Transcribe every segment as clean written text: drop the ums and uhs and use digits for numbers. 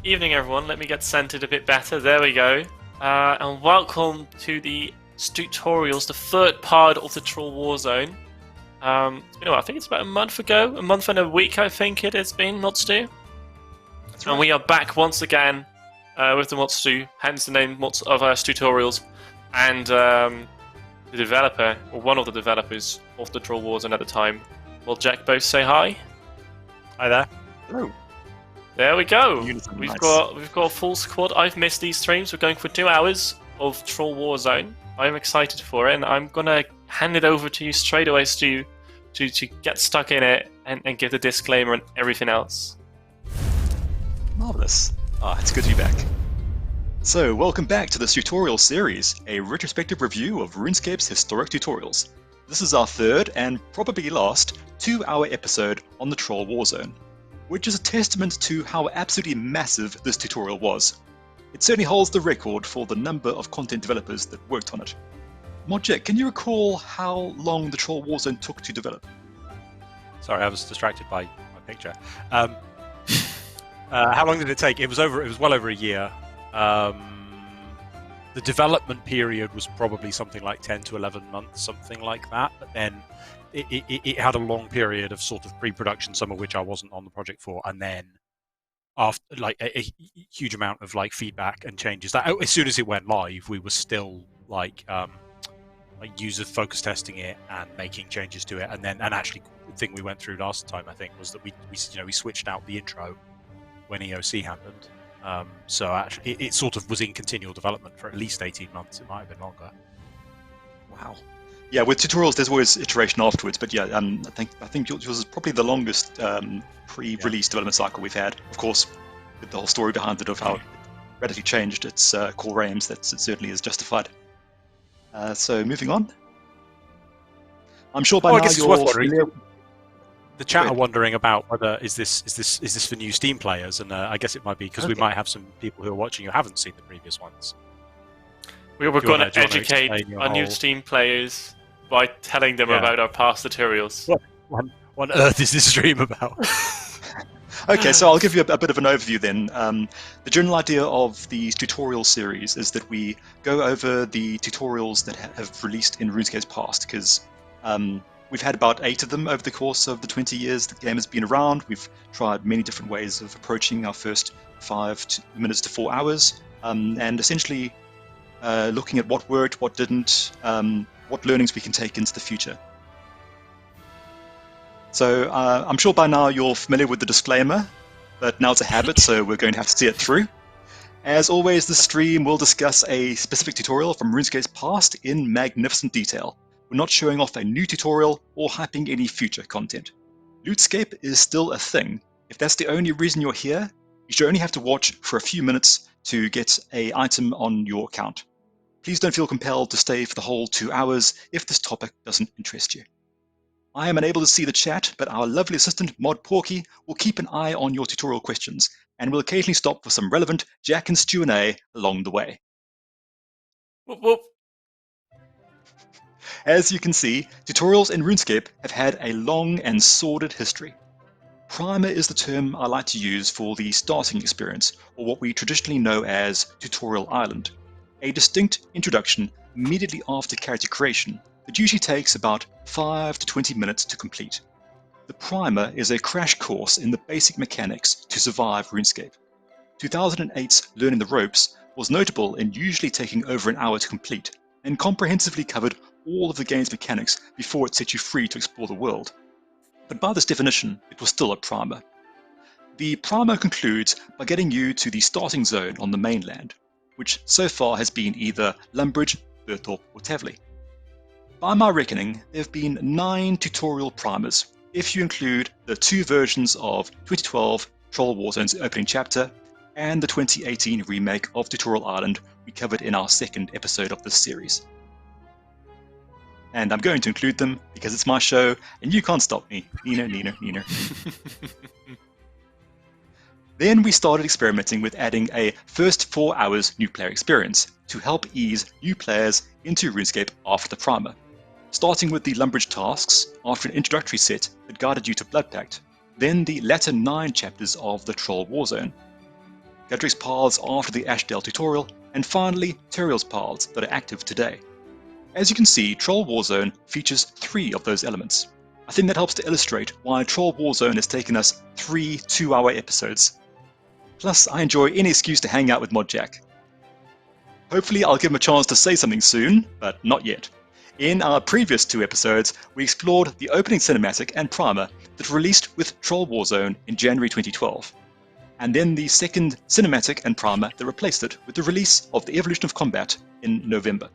Good evening, everyone. Let me get centered a bit better. There we go. And welcome to the tutorials, the third part of the Troll Warzone. It's been a while. I think it's about a month ago. A month and a week, I think it has been, not Stu? That's right. And we are back once again with the Mod Stu, hence the name of our tutorials. And the developer, or one of the developers of the Troll Warzone at the time, will Jack both say hi? Hi there. Hello. There we go. We've We've got a full squad. I've missed these streams. We're going for 2 hours of Troll Warzone. I'm excited for it, and I'm gonna hand it over to you straight away, Stu, to get stuck in it and give the disclaimer and everything else. Marvelous. It's good to be back. So, welcome back to this tutorial series, a retrospective review of RuneScape's historic tutorials. This is our third and probably last 2-hour episode on the Troll Warzone, which is a testament to how absolutely massive this tutorial was. It certainly holds the record for the number of content developers that worked on it. Modjack, can you recall how long the Troll Warzone took to develop? Sorry, I was distracted by my picture. How long did it take? It was well over a year. The development period was probably something like 10 to 11 months, something like that. But then it had a long period of sort of pre-production, some of which I wasn't on the project for, and then after like a huge amount of like feedback and changes. That as soon as it went live, we were still like user focus testing it and making changes to it, and actually the thing we went through last time I think was that we switched out the intro when EOC happened. So actually, it sort of was in continual development for at least 18 months. It might have been longer. Wow. Yeah, with tutorials, there's always iteration afterwards. But yeah, I think yours is probably the longest pre-release development cycle we've had. Of course, with the whole story behind it of how it radically changed its core aims, it certainly is justified. So moving on. I'm sure by now you're familiar. The chat are wondering about whether is this for new Steam players, and I guess it might be because we might have some people who are watching who haven't seen the previous ones. We're going to educate our new Steam players by telling them about our past tutorials. What on earth is this stream about? Okay, so I'll give you a bit of an overview then. The general idea of these tutorial series is that we go over the tutorials that have released in RuneScape's past, because we've had about 8 of them over the course of the 20 years the game has been around. We've tried many different ways of approaching our first 5 minutes to 4 hours, and essentially looking at what worked, what didn't, what learnings we can take into the future. So I'm sure by now you're familiar with the disclaimer, but now it's a habit, so we're going to have to see it through. As always, the stream will discuss a specific tutorial from RuneScape's past in magnificent detail. We're not showing off a new tutorial or hyping any future content. RuneScape is still a thing. If that's the only reason you're here, you should only have to watch for a few minutes to get an item on your account. Please don't feel compelled to stay for the whole 2 hours if this topic doesn't interest you. I am unable to see the chat, but our lovely assistant, Mod Poerkie, will keep an eye on your tutorial questions, and will occasionally stop for some relevant Jack and Stu and A along the way. Whoop, whoop. As you can see, tutorials in RuneScape have had a long and sordid history. Primer is the term I like to use for the starting experience, or what we traditionally know as Tutorial Island, a distinct introduction immediately after character creation that usually takes about 5 to 20 minutes to complete. The Primer is a crash course in the basic mechanics to survive RuneScape. 2008's Learning the Ropes was notable in usually taking over an hour to complete, and comprehensively covered all of the game's mechanics before it set you free to explore the world. But by this definition, it was still a primer. The primer concludes by getting you to the starting zone on the mainland, which so far has been either Lumbridge, Burthorpe or Tavley. By my reckoning, there have been 9 tutorial primers, if you include the 2 versions of 2012 Troll Warzone's opening chapter and the 2018 remake of Tutorial Island we covered in our 2nd episode of this series. And I'm going to include them because it's my show and you can't stop me. Neener. Then we started experimenting with adding a first 4 hours new player experience to help ease new players into RuneScape after the primer, starting with the Lumbridge tasks after an introductory set that guided you to Blood Pact, then the latter 9 chapters of the Troll Warzone. Godric's paths after the Ashdale tutorial, and finally Turiel's paths that are active today. As you can see, Troll Warzone features 3 of those elements. I think that helps to illustrate why Troll Warzone has taken us 3 2-hour episodes. Plus, I enjoy any excuse to hang out with ModJack. Hopefully I'll give him a chance to say something soon, but not yet. In our previous 2 episodes, we explored the opening cinematic and primer that released with Troll Warzone in January 2012, and then the second cinematic and primer that replaced it with the release of the Evolution of Combat in November.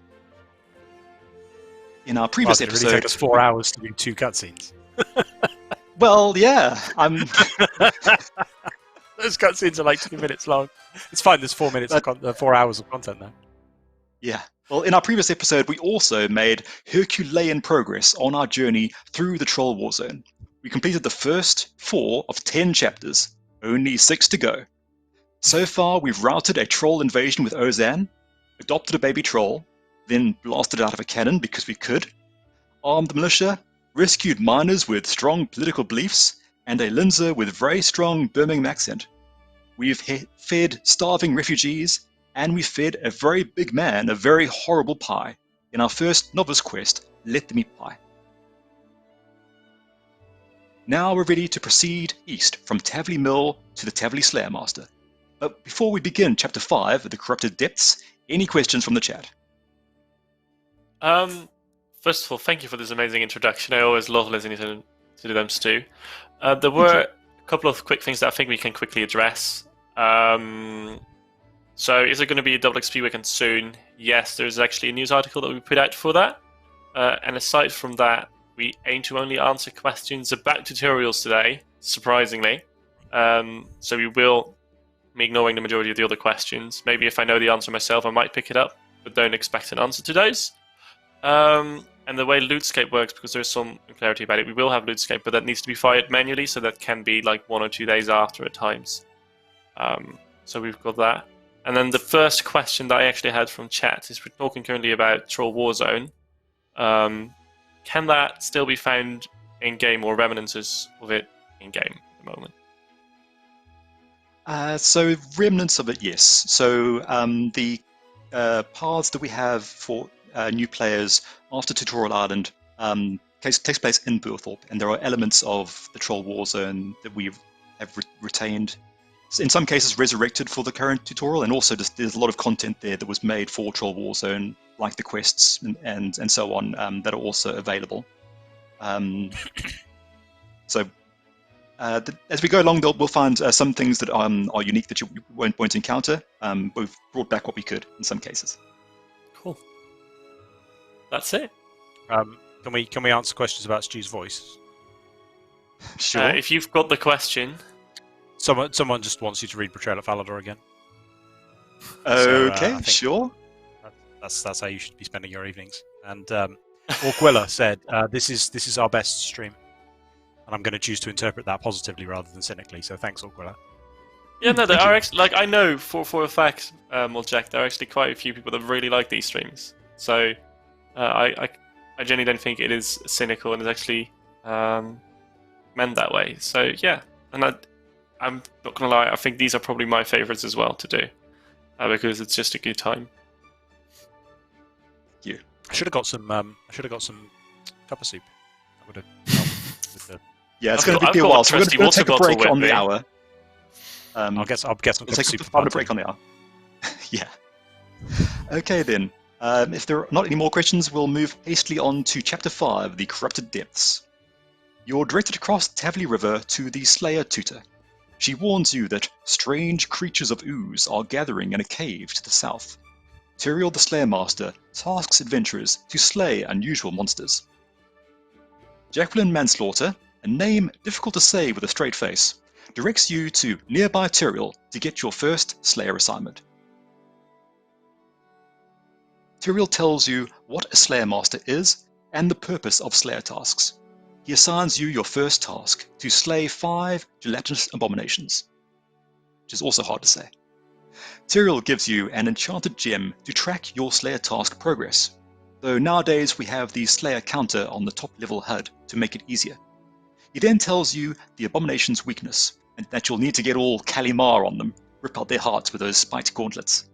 In our previous Did it episode, really take us 4 hours to do 2 cutscenes? well, yeah, Those cutscenes are like 2 minutes long. It's fine. There's 4 minutes, 4 hours of content now. Yeah. Well, in our previous episode, we also made Herculean progress on our journey through the Troll Warzone. We completed the first 4 of 10 chapters, only 6 to go. So far, we've routed a troll invasion with Ozan, adopted a baby troll, then blasted out of a cannon because we could, armed the militia, rescued miners with strong political beliefs, and a Linzer with very strong Birmingham accent. We've fed starving refugees, and we fed a very big man a very horrible pie in our first novice quest, Let Them Eat Pie. Now we're ready to proceed east from Tavley Mill to the Tavley Slayer Master. But before we begin Chapter 5, The Corrupted Depths, any questions from the chat? First of all, thank you for this amazing introduction. I always love listening to them, Stu. There were a couple of quick things that I think we can quickly address. So is there going to be a double XP weekend soon? Yes, there's actually a news article that we put out for that. And aside from that, we aim to only answer questions about tutorials today, surprisingly. So we will be ignoring the majority of the other questions. Maybe if I know the answer myself, I might pick it up, but don't expect an answer to those. And the way LootScape works, because there's some clarity about it, we will have LootScape, but that needs to be fired manually, so that can be like 1 or 2 days after at times. So we've got that. And then the first question that I actually had from chat is we're talking currently about Troll Warzone. Can that still be found in-game, or remnants of it in-game at the moment? So remnants of it, yes. So the paths that we have for new players after Tutorial Island takes place in Burthorpe, and there are elements of the Troll Warzone that we have retained. In some cases resurrected for the current tutorial, and also there's a lot of content there that was made for Troll Warzone, like the quests and so on, that are also available. So as we go along, we'll find some things that are unique that you won't encounter. We've brought back what we could in some cases. Cool. That's it. Can we answer questions about Stu's voice? Sure. If you've got the question. Someone just wants you to read Betrayal at Falador again. Okay, so, sure. That's how you should be spending your evenings. And Orquilla said, "This is our best stream," and I'm going to choose to interpret that positively rather than cynically. So thanks, Orquilla. Yeah, no, there are actually, like, I know for a fact, Jack, there are actually quite a few people that really like these streams. So I genuinely don't think it is cynical, and is actually meant that way. So yeah, and I'm not gonna lie, I think these are probably my favourites as well to do, because it's just a good time. You. I should have got some. Cup of soup. That would have helped with the. Yeah, it's going to be a while, so we're going to take a break on the hour. I'll get some cup of soup. We'll take a break on the hour. Yeah. Okay then. If there are not any more questions, we'll move hastily on to Chapter 5, The Corrupted Depths. You're directed across Tavley River to the Slayer Tutor. She warns you that strange creatures of ooze are gathering in a cave to the south. Turiel the Slayer Master tasks adventurers to slay unusual monsters. Jacqueline Manslaughter, a name difficult to say with a straight face, directs you to nearby Turiel to get your first Slayer assignment. Turiel tells you what a Slayer Master is and the purpose of Slayer tasks. He assigns you your first task, to slay 5 gelatinous abominations, which is also hard to say. Turiel gives you an enchanted gem to track your Slayer task progress, though nowadays we have the Slayer counter on the top level HUD to make it easier. He then tells you the abomination's weakness, and that you'll need to get all Kalimar on them, rip out their hearts with those spiked gauntlets.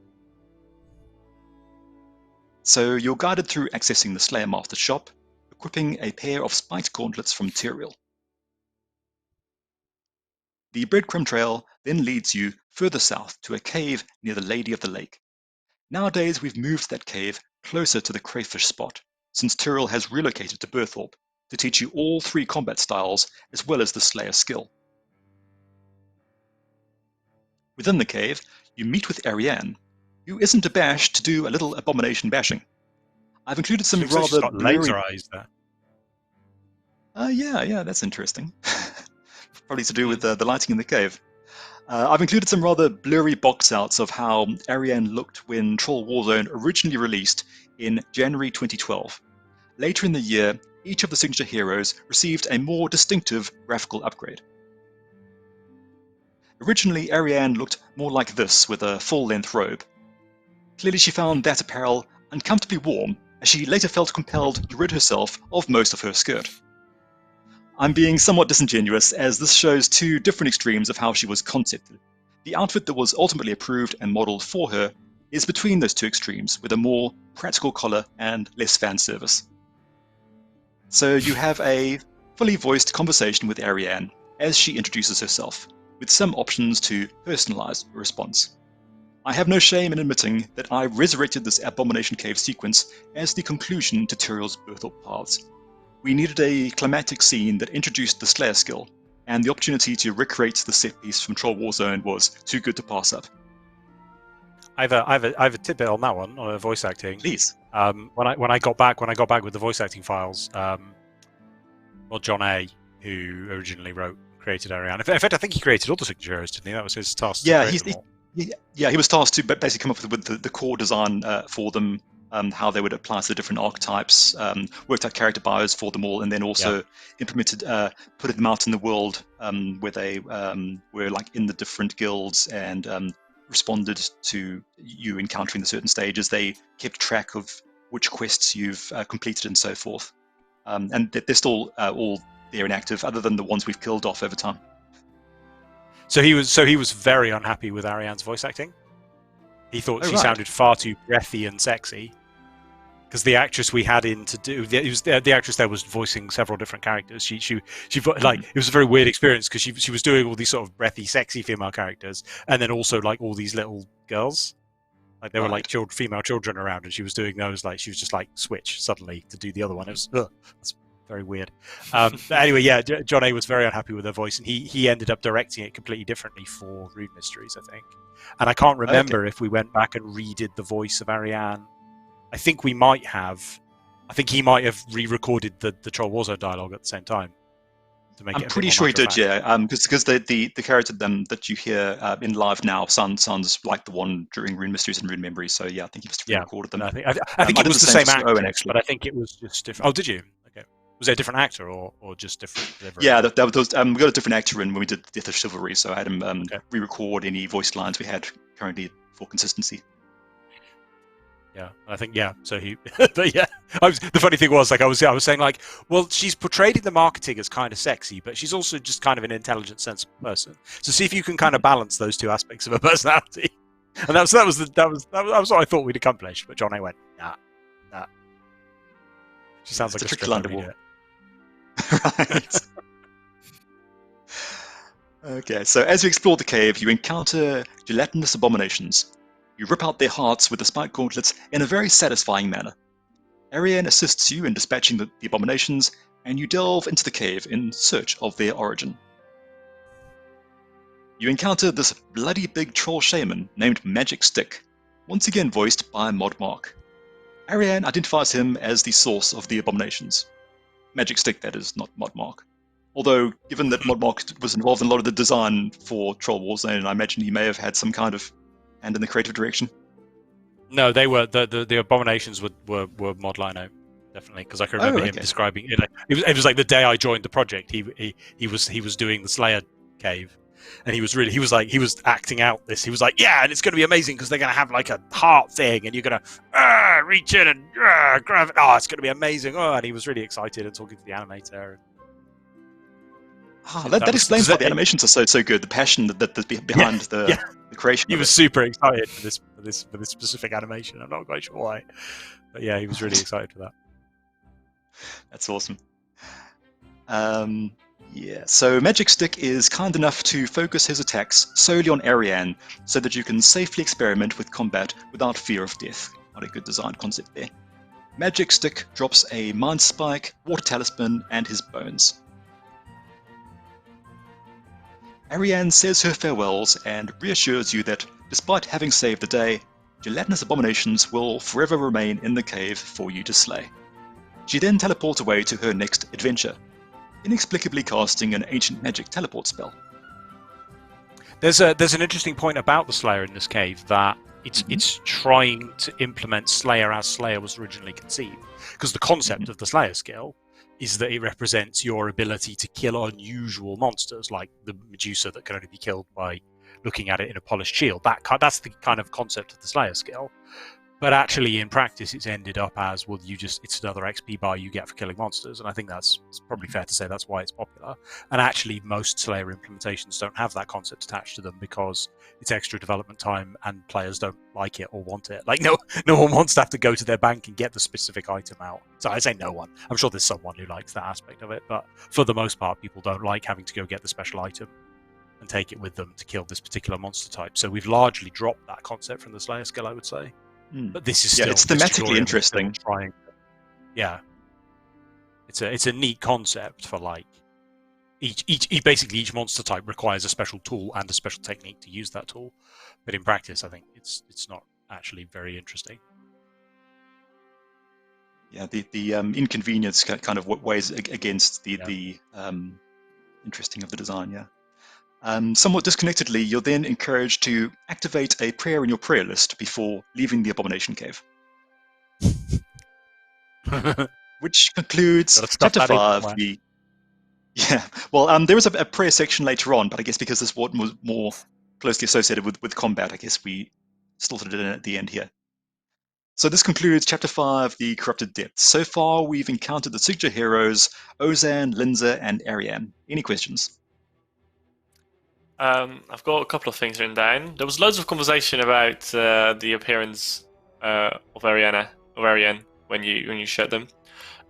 So you're guided through accessing the Slayer Master's shop, equipping a pair of spiked gauntlets from Tyrael. The breadcrumb trail then leads you further south to a cave near the Lady of the Lake. Nowadays we've moved that cave closer to the crayfish spot, since Tyrael has relocated to Burthorpe to teach you all 3 combat styles as well as the Slayer skill. Within the cave, you meet with Ariane, who isn't abashed to do a little abomination bashing. I've included some Looks like she's rather got blurry... laser eyes there. Yeah, that's interesting. Probably to do with the lighting in the cave. I've included some rather blurry box outs of how Ariane looked when Troll Warzone originally released in January 2012. Later in the year, each of the signature heroes received a more distinctive graphical upgrade. Originally, Ariane looked more like this with a full-length robe. Clearly she found that apparel uncomfortably warm, as she later felt compelled to rid herself of most of her skirt. I'm being somewhat disingenuous, as this shows 2 different extremes of how she was concepted. The outfit that was ultimately approved and modelled for her is between those 2 extremes, with a more practical collar and less fan service. So you have a fully voiced conversation with Ariane as she introduces herself, with some options to personalise her response. I have no shame in admitting that I resurrected this Abomination Cave sequence as the conclusion to Tyrael's Birthop paths. We needed a climactic scene that introduced the Slayer skill, and the opportunity to recreate the set piece from Troll Warzone was too good to pass up. I have a tidbit on that one, on voice acting. Please. When I got back with the voice acting files, well, John A, who originally created Ariane. In fact, I think he created all the signature heroes, didn't he? That was his task. Yeah, he was tasked to basically come up with the core design for them, how they would apply to the different archetypes, worked out character bios for them all, and then also implemented, putting them out in the world where they were like in the different guilds and responded to you encountering the certain stages. They kept track of which quests you've completed and so forth. And they're still all there and active, other than the ones we've killed off over time. So he was very unhappy with Ariane's voice acting. He thought she sounded far too breathy and sexy. Because the actress we had in to do, the actress there was voicing several different characters. She like, it was a very weird experience because she was doing all these sort of breathy, sexy female characters, and then also like all these little girls, like there were like female children around, and she was doing those. Like she was just like switch suddenly to do the other one. It was that's very weird. But anyway, yeah, John A was very unhappy with her voice, and he ended up directing it completely differently for Rune Mysteries, I think. And I can't remember if we went back and redid the voice of Ariane. I think we might have. I think he might have re-recorded the Troll Warzone dialogue at the same time to make it. I'm pretty sure he did, yeah. Because the character that you hear in live now sounds like the one during Rune Mysteries and Rune Memories. So yeah, I think he must have re-recorded them. No, I think it was the same actor, but I think it was just different. Oh, did you? Okay. Was it a different actor or just different delivery? Yeah, that was. We got a different actor in when we did Death of Chivalry, so I had him re-record any voice lines we had currently for consistency. Yeah, I think So he, but yeah, the funny thing was, like, I was saying, like, well, she's portrayed in the marketing as kind of sexy, but she's also just kind of an intelligent, sensible person. So see if you can kind of balance those 2 aspects of her personality. And that was what I thought we'd accomplish. But John A went, nah. She sounds like a stripper. Right. Okay, so as you explore the cave, you encounter gelatinous abominations. You rip out their hearts with the spike gauntlets in a very satisfying manner. Ariane assists you in dispatching the abominations, and you delve into the cave in search of their origin. You encounter this bloody big troll shaman named Magic Stick, once again voiced by Modmark. Ariane identifies him as the source of the abominations. Magic Stick, that is, not Modmark. Although, given that Modmark was involved in a lot of the design for Troll Warzone, I imagine he may have had some kind of hand in the creative direction. No, they were the abominations were Modlino, definitely, because I can remember him describing it. It was like the day I joined the project. He was doing the Slayer cave, and he was acting out this. He was like, yeah, and it's going to be amazing because they're going to have like a heart thing, and you're going to reach in and grab it. Oh, it's going to be amazing. Oh, and he was really excited and talking to the animator. That explains why the animations are so good. The passion that's behind the the creation He of was it. super excited for this specific animation. I'm not quite sure why, but yeah, he was really excited for that. That's awesome. Yeah, so Magic Stick is kind enough to focus his attacks solely on Ariane, so that you can safely experiment with combat without fear of death. What a good design concept there. Magic Stick drops a Mind Spike, Water Talisman, and his bones. Ariane says her farewells and reassures you that, despite having saved the day, gelatinous abominations will forever remain in the cave for you to slay. She then teleports away to her next adventure, inexplicably casting an ancient magic teleport spell. There's an interesting point about the Slayer in this cave that it's trying to implement Slayer as Slayer was originally conceived, because the concept of the Slayer skill is that it represents your ability to kill unusual monsters, like the Medusa that can only be killed by looking at it in a polished shield. That's the kind of concept of the Slayer skill. But actually, in practice, it's ended up as, well, it's another XP bar you get for killing monsters, and I think it's probably fair to say that's why it's popular. And actually, most Slayer implementations don't have that concept attached to them because it's extra development time and players don't like it or want it. Like, no one wants to have to go to their bank and get the specific item out. So I say no one. I'm sure there's someone who likes that aspect of it, but for the most part, people don't like having to go get the special item and take it with them to kill this particular monster type. So we've largely dropped that concept from the Slayer skill, I would say. But this is still, it's thematically interesting. It's a neat concept for like each monster type requires a special tool and a special technique to use that tool. But in practice, I think it's not actually very interesting. Yeah, the inconvenience kind of weighs against the interesting of the design. Yeah. Somewhat disconnectedly, you're then encouraged to activate a prayer in your prayer list before leaving the Abomination Cave. Which concludes Chapter 5. There is a prayer section later on, but I guess because this one was more closely associated with combat, I guess we slotted it in at the end here. So this concludes Chapter 5, The Corrupted Depths. So far, we've encountered the signature heroes, Ozan, Linza, and Ariane. Any questions? I've got a couple of things written down. There was loads of conversation about the appearance of Ariane when you showed them,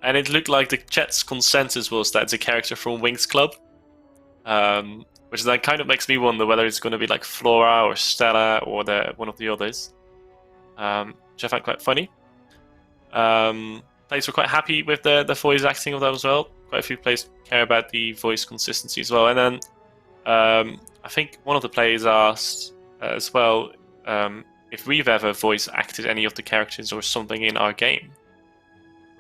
and it looked like the chat's consensus was that it's a character from Wings Club, which then kind of makes me wonder whether it's going to be like Flora or Stella or one of the others, which I find quite funny. Players were quite happy with the voice acting of that as well. Quite a few players care about the voice consistency as well, and then I think one of the players asked as well if we've ever voice acted any of the characters or something in our game.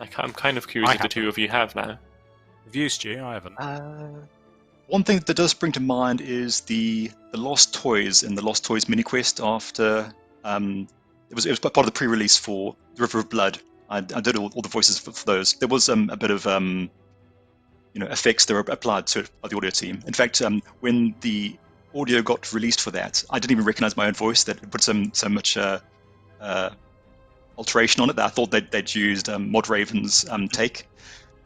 Like, I'm kind of curious if the two of you have now. Have you, Stu? I haven't. One thing that does spring to mind is the Lost Toys in the Lost Toys mini quest after it was part of the pre-release for the River of Blood. I did all the voices for those. There was a bit of effects that were applied to it by the audio team. In fact, when the audio got released for that, I didn't even recognize my own voice. That put so much alteration on it that I thought they'd used Mod Raven's take.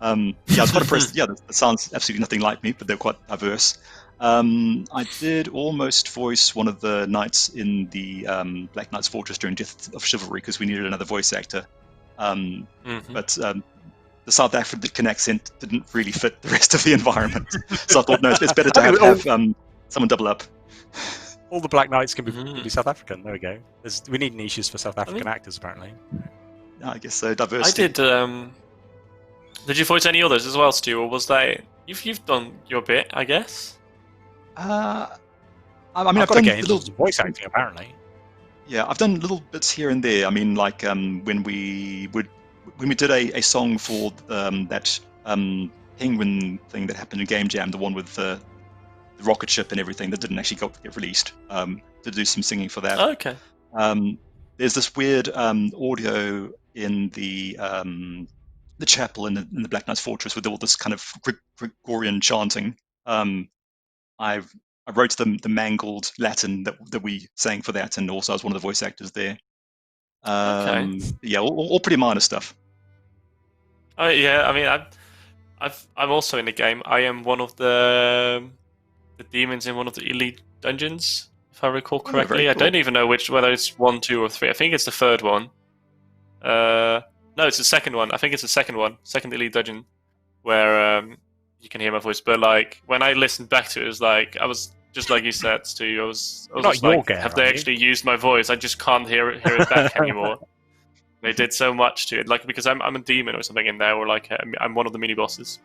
I was quite impressed. Yeah, that sounds absolutely nothing like me, but they're quite diverse. I did almost voice one of the knights in the Black Knight's Fortress during Death of Chivalry because we needed another voice actor. But the South African accent didn't really fit the rest of the environment. So I thought, no, it's better to have someone double up. All the Black Knights can be South African. There we go. We need niches for South African actors, apparently. I guess so. Diversity. I did. Did you voice any others as well, Stu, or was that you've done your bit? I guess. I've got done little voice acting, apparently. Yeah, I've done little bits here and there. I mean, like when we did a song for that penguin thing that happened in Game Jam, the one with the rocket ship and everything that didn't actually get released, to do some singing for that. Oh, okay. There's this weird audio in the chapel in the Black Knight's Fortress with all this kind of Gregorian chanting. I wrote the mangled Latin that we sang for that, and also I was one of the voice actors there. Okay. Yeah, all pretty minor stuff. Oh yeah, I mean, I'm also in the game. I am one of the demons in one of the elite dungeons. if I recall Oh, very correctly. I cool. don't even know whether it's 1, 2, or 3. I think it's the third one. No, it's the second one. I think it's the second one, second elite dungeon, where you can hear my voice. But like when I listened back to it, it was like I was just like you said, Stu. I was Not just like, York, have are they you? actually used my voice? I just can't hear it back anymore. They did so much to it, like because I'm a demon or something in there, or like I'm one of the mini bosses.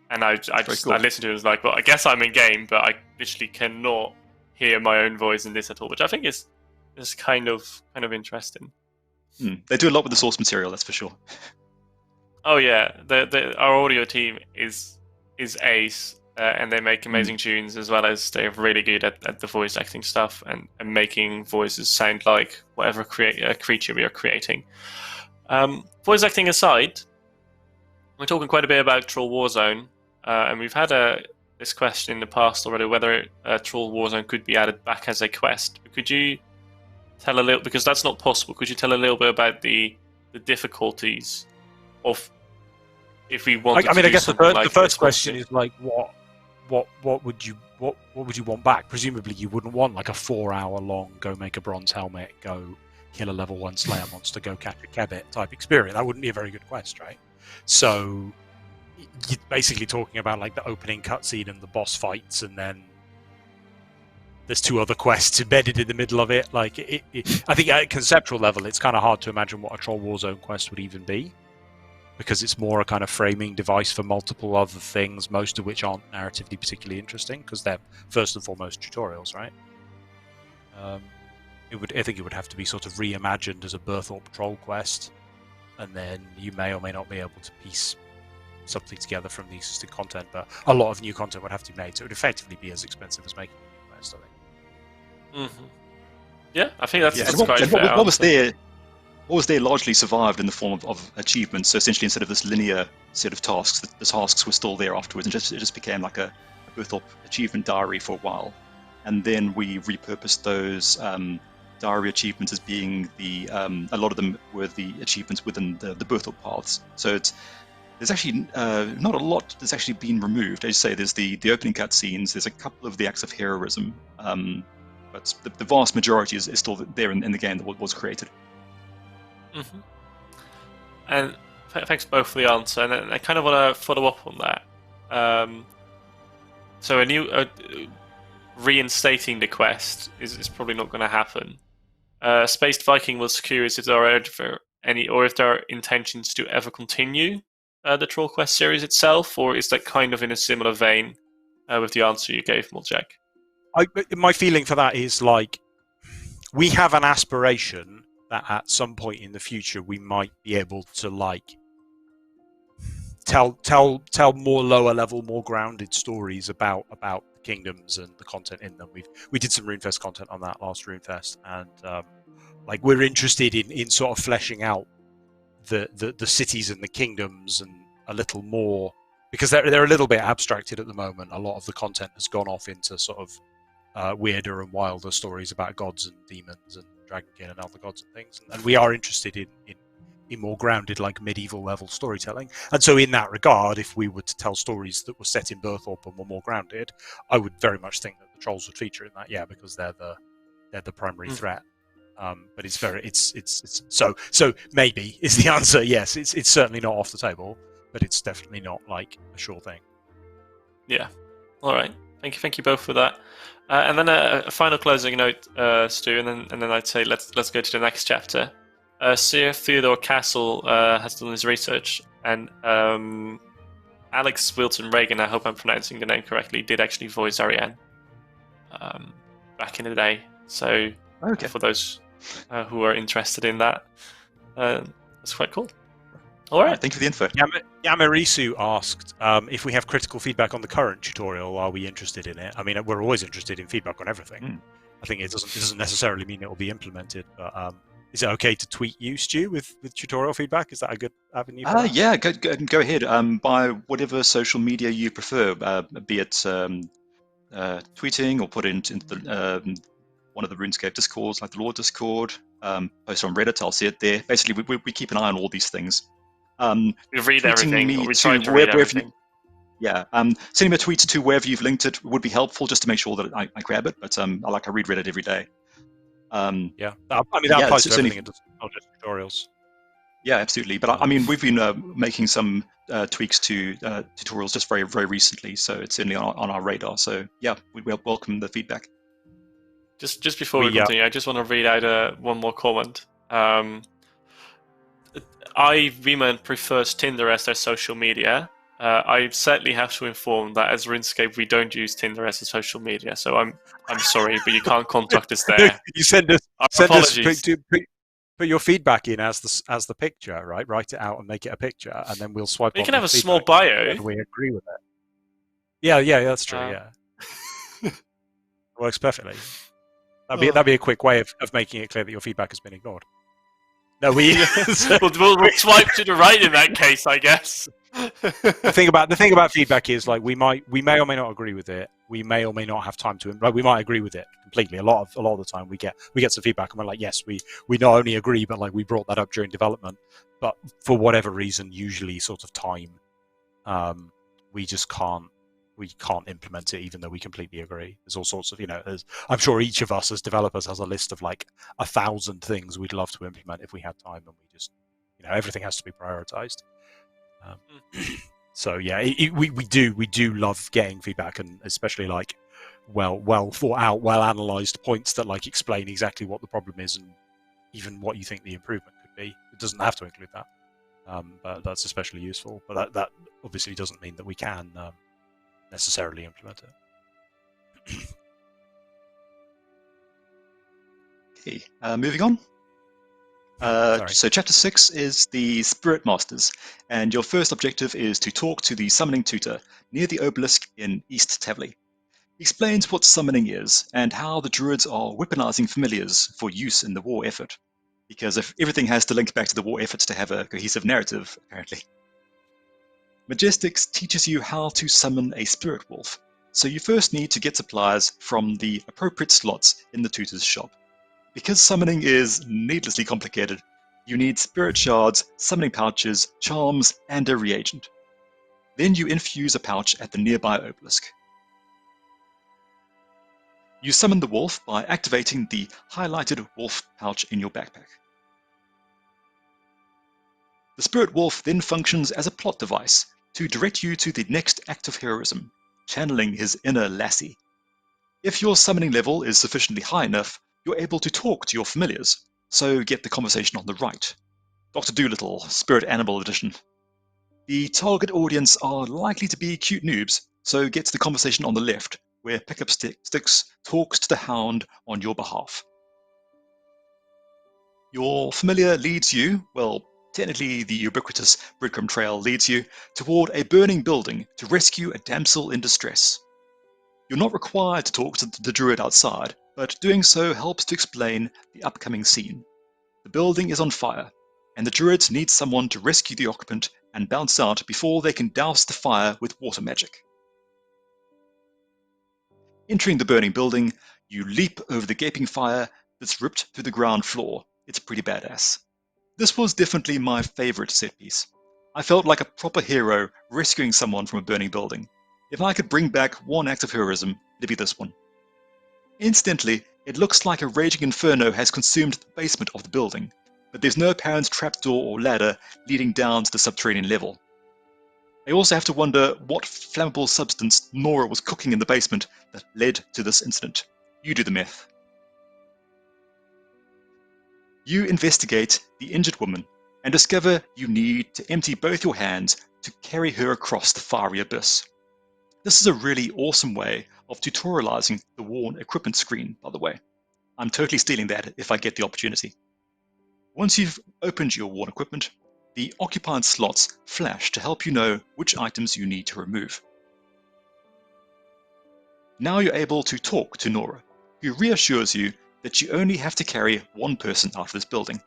And I cool. listened to it and was like, well, I guess I'm in game, but I literally cannot hear my own voice in this at all, which I think is kind of interesting. They do a lot with the source material, that's for sure. Oh yeah, our audio team is ace, and they make amazing tunes, as well as they're really good at the voice acting stuff and making voices sound like whatever creature we are creating. Voice acting aside, we're talking quite a bit about Troll Warzone, and we've had this question in the past already, whether Troll Warzone could be added back as a quest. Could you tell a little, because that's not possible, could you tell a little bit about the difficulties of if we want? I mean, I guess the first question is is like, what would you want back? Presumably, you wouldn't want like a 4-hour long go make a bronze helmet, go kill a level 1 Slayer monster, go catch a Kebbit type experience. That wouldn't be a very good quest, right? So you're basically talking about like the opening cutscene and the boss fights, and then there's 2 other quests embedded in the middle of it. Like, I think at a conceptual level, it's kind of hard to imagine what a Troll Warzone quest would even be, because it's more a kind of framing device for multiple other things, most of which aren't narratively particularly interesting, because they're first and foremost tutorials, right? I think it would have to be sort of reimagined as a Burthorpe troll quest, and then you may or may not be able to piece something together from the existing content, but a lot of new content would have to be made, so it would effectively be as expensive as making a new quest, I think. Mm-hmm. Yeah, I think that's So quite fair. what was there largely survived in the form of achievements. So essentially, instead of this linear set of tasks, the tasks were still there afterwards, and it just became like a Birthop achievement diary for a while. And then we repurposed those diary achievements as being a lot of them were the achievements within the Birthop paths. So there's actually not a lot that's actually been removed. As you say, there's the opening cutscenes, there's a couple of the acts of heroism, but the vast majority is still there in the game that was created. Mm-hmm. And thanks both for the answer. And I kind of want to follow up on that. So a new reinstating the quest is probably not going to happen. Spaced Viking was curious if there are any, or if there are intentions to ever continue the Troll Quest series itself, or is that kind of in a similar vein with the answer you gave, Muljak? My feeling for that is like, we have an aspiration that at some point in the future we might be able to like tell more lower level, more grounded stories about the kingdoms and the content in them. We did some RuneFest content on that last RuneFest, and like we're interested in sort of fleshing out the cities and the kingdoms and a little more, because they're a little bit abstracted at the moment. A lot of the content has gone off into sort of weirder and wilder stories about gods and demons and Dragonkin and other gods and things, and we are interested in more grounded, like medieval level storytelling. And so in that regard, if we were to tell stories that were set in Burthorpe and were more grounded, I would very much think that the trolls would feature in that, yeah, because they're the primary threat. But it's so maybe is the answer. Yes, it's certainly not off the table, but it's definitely not like a sure thing. Yeah. All right. Thank you both for that. And then a final closing note, Stu, and then I'd say let's go to the next chapter. Sir Theodore Castle has done his research, and Alex Wilton Reagan, I hope I'm pronouncing the name correctly, did actually voice Ariane back in the day. So for those who are interested in that, that's quite cool. All right. Thank you for the info. Yamarisu asked if we have critical feedback on the current tutorial. Are we interested in it? I mean, we're always interested in feedback on everything. I think it doesn't necessarily mean it will be implemented, but is it okay to tweet you, Stu, with tutorial feedback? Is that a good avenue for that? Yeah, go ahead. By whatever social media you prefer, be it tweeting or put it into the, one of the RuneScape discords, like the Lord Discord, post on Reddit, I'll see it there. Basically, we keep an eye on all these things. We read everything. We try to read read everything. Yeah, sending me tweets to wherever you've linked it would be helpful, just to make sure that I grab it. But I read Reddit every day. Yeah, I mean that Yeah, applies to certainly. everything, not just tutorials. Yeah, absolutely. But I mean, we've been making some tweaks to tutorials just very, very recently, so it's certainly on our radar. So yeah, we welcome the feedback. Just before we continue, I just want to read out one more comment. Reman prefers Tinder as their social media. I sadly have to inform that as RuneScape we don't use Tinder as a social media, so I'm sorry, but you can't contact us there. You send us apologies. Put your feedback in as the picture, right? Write it out and make it a picture, and then we'll swipe. You on can have a feedback small bio. and we agree with it. Yeah, that's true. Yeah, it works perfectly. That'd be a quick way of making it clear that your feedback has been ignored. No, we'll swipe to the right in that case, I guess. The thing about feedback is like we may or may not agree with it. We may or may not have time to. Like we might agree with it completely. A lot of the time we get some feedback and we're like, yes, we not only agree, but like we brought that up during development. But for whatever reason, usually sort of time, we just can't implement it, even though we completely agree. There's all sorts of, I'm sure each of us as developers has a list of like 1,000 things we'd love to implement if we had time, and we just, everything has to be prioritized. So yeah, we do love getting feedback, and especially like well thought out, well analyzed points that like explain exactly what the problem is and even what you think the improvement could be. It doesn't have to include that, but that's especially useful. But that obviously doesn't mean that we can necessarily implement it. Okay, moving on. So chapter 6 is the Spirit Masters, and your first objective is to talk to the summoning tutor near the obelisk in East Tavley. He explains what summoning is and how the druids are weaponizing familiars for use in the war effort, because if everything has to link back to the war effort to have a cohesive narrative, apparently. Majestics teaches you how to summon a spirit wolf, so you first need to get supplies from the appropriate slots in the tutor's shop. Because summoning is needlessly complicated, you need spirit shards, summoning pouches, charms, and a reagent. Then you infuse a pouch at the nearby obelisk. You summon the wolf by activating the highlighted wolf pouch in your backpack. The spirit wolf then functions as a plot device to direct you to the next act of heroism, channeling his inner lassie. If your summoning level is sufficiently high enough, you're able to talk to your familiars, so get the conversation on the right. Dr. Doolittle, Spirit Animal Edition. The target audience are likely to be cute noobs, so get to the conversation on the left, where Pickup Sticks talks to the Hound on your behalf. Your familiar leads you, well, technically the ubiquitous breadcrumb trail leads you, toward a burning building to rescue a damsel in distress. You're not required to talk to the druid outside, but doing so helps to explain the upcoming scene. The building is on fire, and the druids need someone to rescue the occupant and bounce out before they can douse the fire with water magic. Entering the burning building, you leap over the gaping fire that's ripped through the ground floor. It's pretty badass. This was definitely my favorite set piece. I felt like a proper hero rescuing someone from a burning building. If I could bring back one act of heroism, it'd be this one. Incidentally, it looks like a raging inferno has consumed the basement of the building, but there's no apparent trapdoor or ladder leading down to the subterranean level. I also have to wonder what flammable substance Nora was cooking in the basement that led to this incident. You do the math. You investigate the injured woman and discover you need to empty both your hands to carry her across the fiery abyss. This is a really awesome way of tutorializing the worn equipment screen, by the way. I'm totally stealing that if I get the opportunity. Once you've opened your worn equipment, the occupied slots flash to help you know which items you need to remove. Now you're able to talk to Nora, who reassures you that you only have to carry one person out of this building.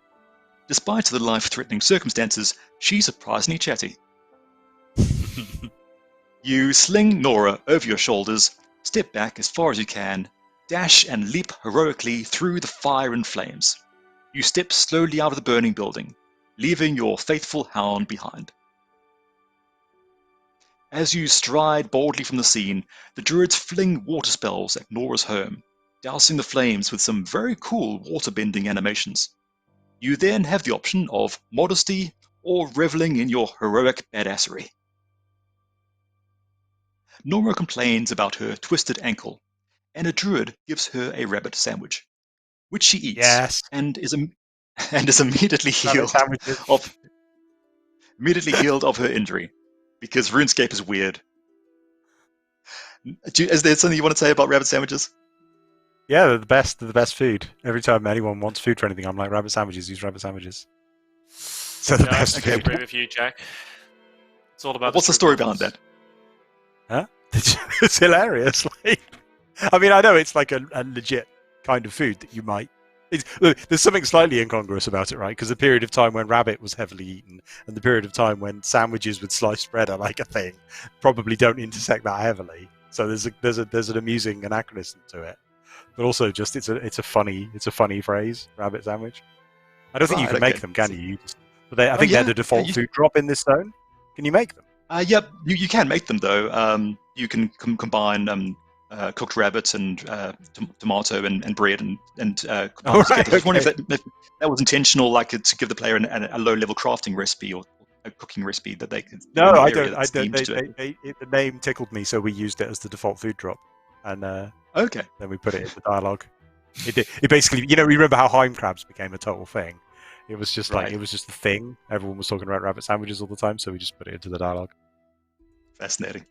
Despite the life-threatening circumstances, she's surprisingly chatty. You sling Nora over your shoulders, step back as far as you can, dash and leap heroically through the fire and flames. You step slowly out of the burning building, leaving your faithful hound behind. As you stride boldly from the scene, the druids fling water spells at Nora's home, dousing the flames with some very cool water-bending animations. You then have the option of modesty or reveling in your heroic badassery. Nora complains about her twisted ankle, and a druid gives her a rabbit sandwich, which she eats Yes. and is immediately Rabbit healed sandwiches. of her injury, because RuneScape is weird. Is there something you want to say about rabbit sandwiches? Yeah, they're the best. They're the best food. Every time anyone wants food for anything, I'm like, rabbit sandwiches. Use rabbit sandwiches. So the best I food. agree with you, Jack. It's all about. What's the story behind that? Huh? It's hilarious. Like, I mean, I know it's like a legit kind of food that you might. There's something slightly incongruous about it, right? Because the period of time when rabbit was heavily eaten and the period of time when sandwiches with sliced bread are like a thing probably don't intersect that heavily. So there's an amusing anachronism to it, but also just it's a funny phrase, rabbit sandwich. I don't think you can make them, can you? But I think they're the default food drop in this zone. Can you make them? Yep, you can make them though. You can combine cooked rabbit and tomato and bread and together. I was wondering if that was intentional, like to give the player a low-level crafting recipe or a cooking recipe that they could. No, I don't. The name tickled me, so we used it as the default food drop, and okay. Then we put it in the dialogue. It basically, you remember how Heim crabs became a total thing. It was just like, it was just the thing. Everyone was talking about rabbit sandwiches all the time, so we just put it into the dialogue. Fascinating.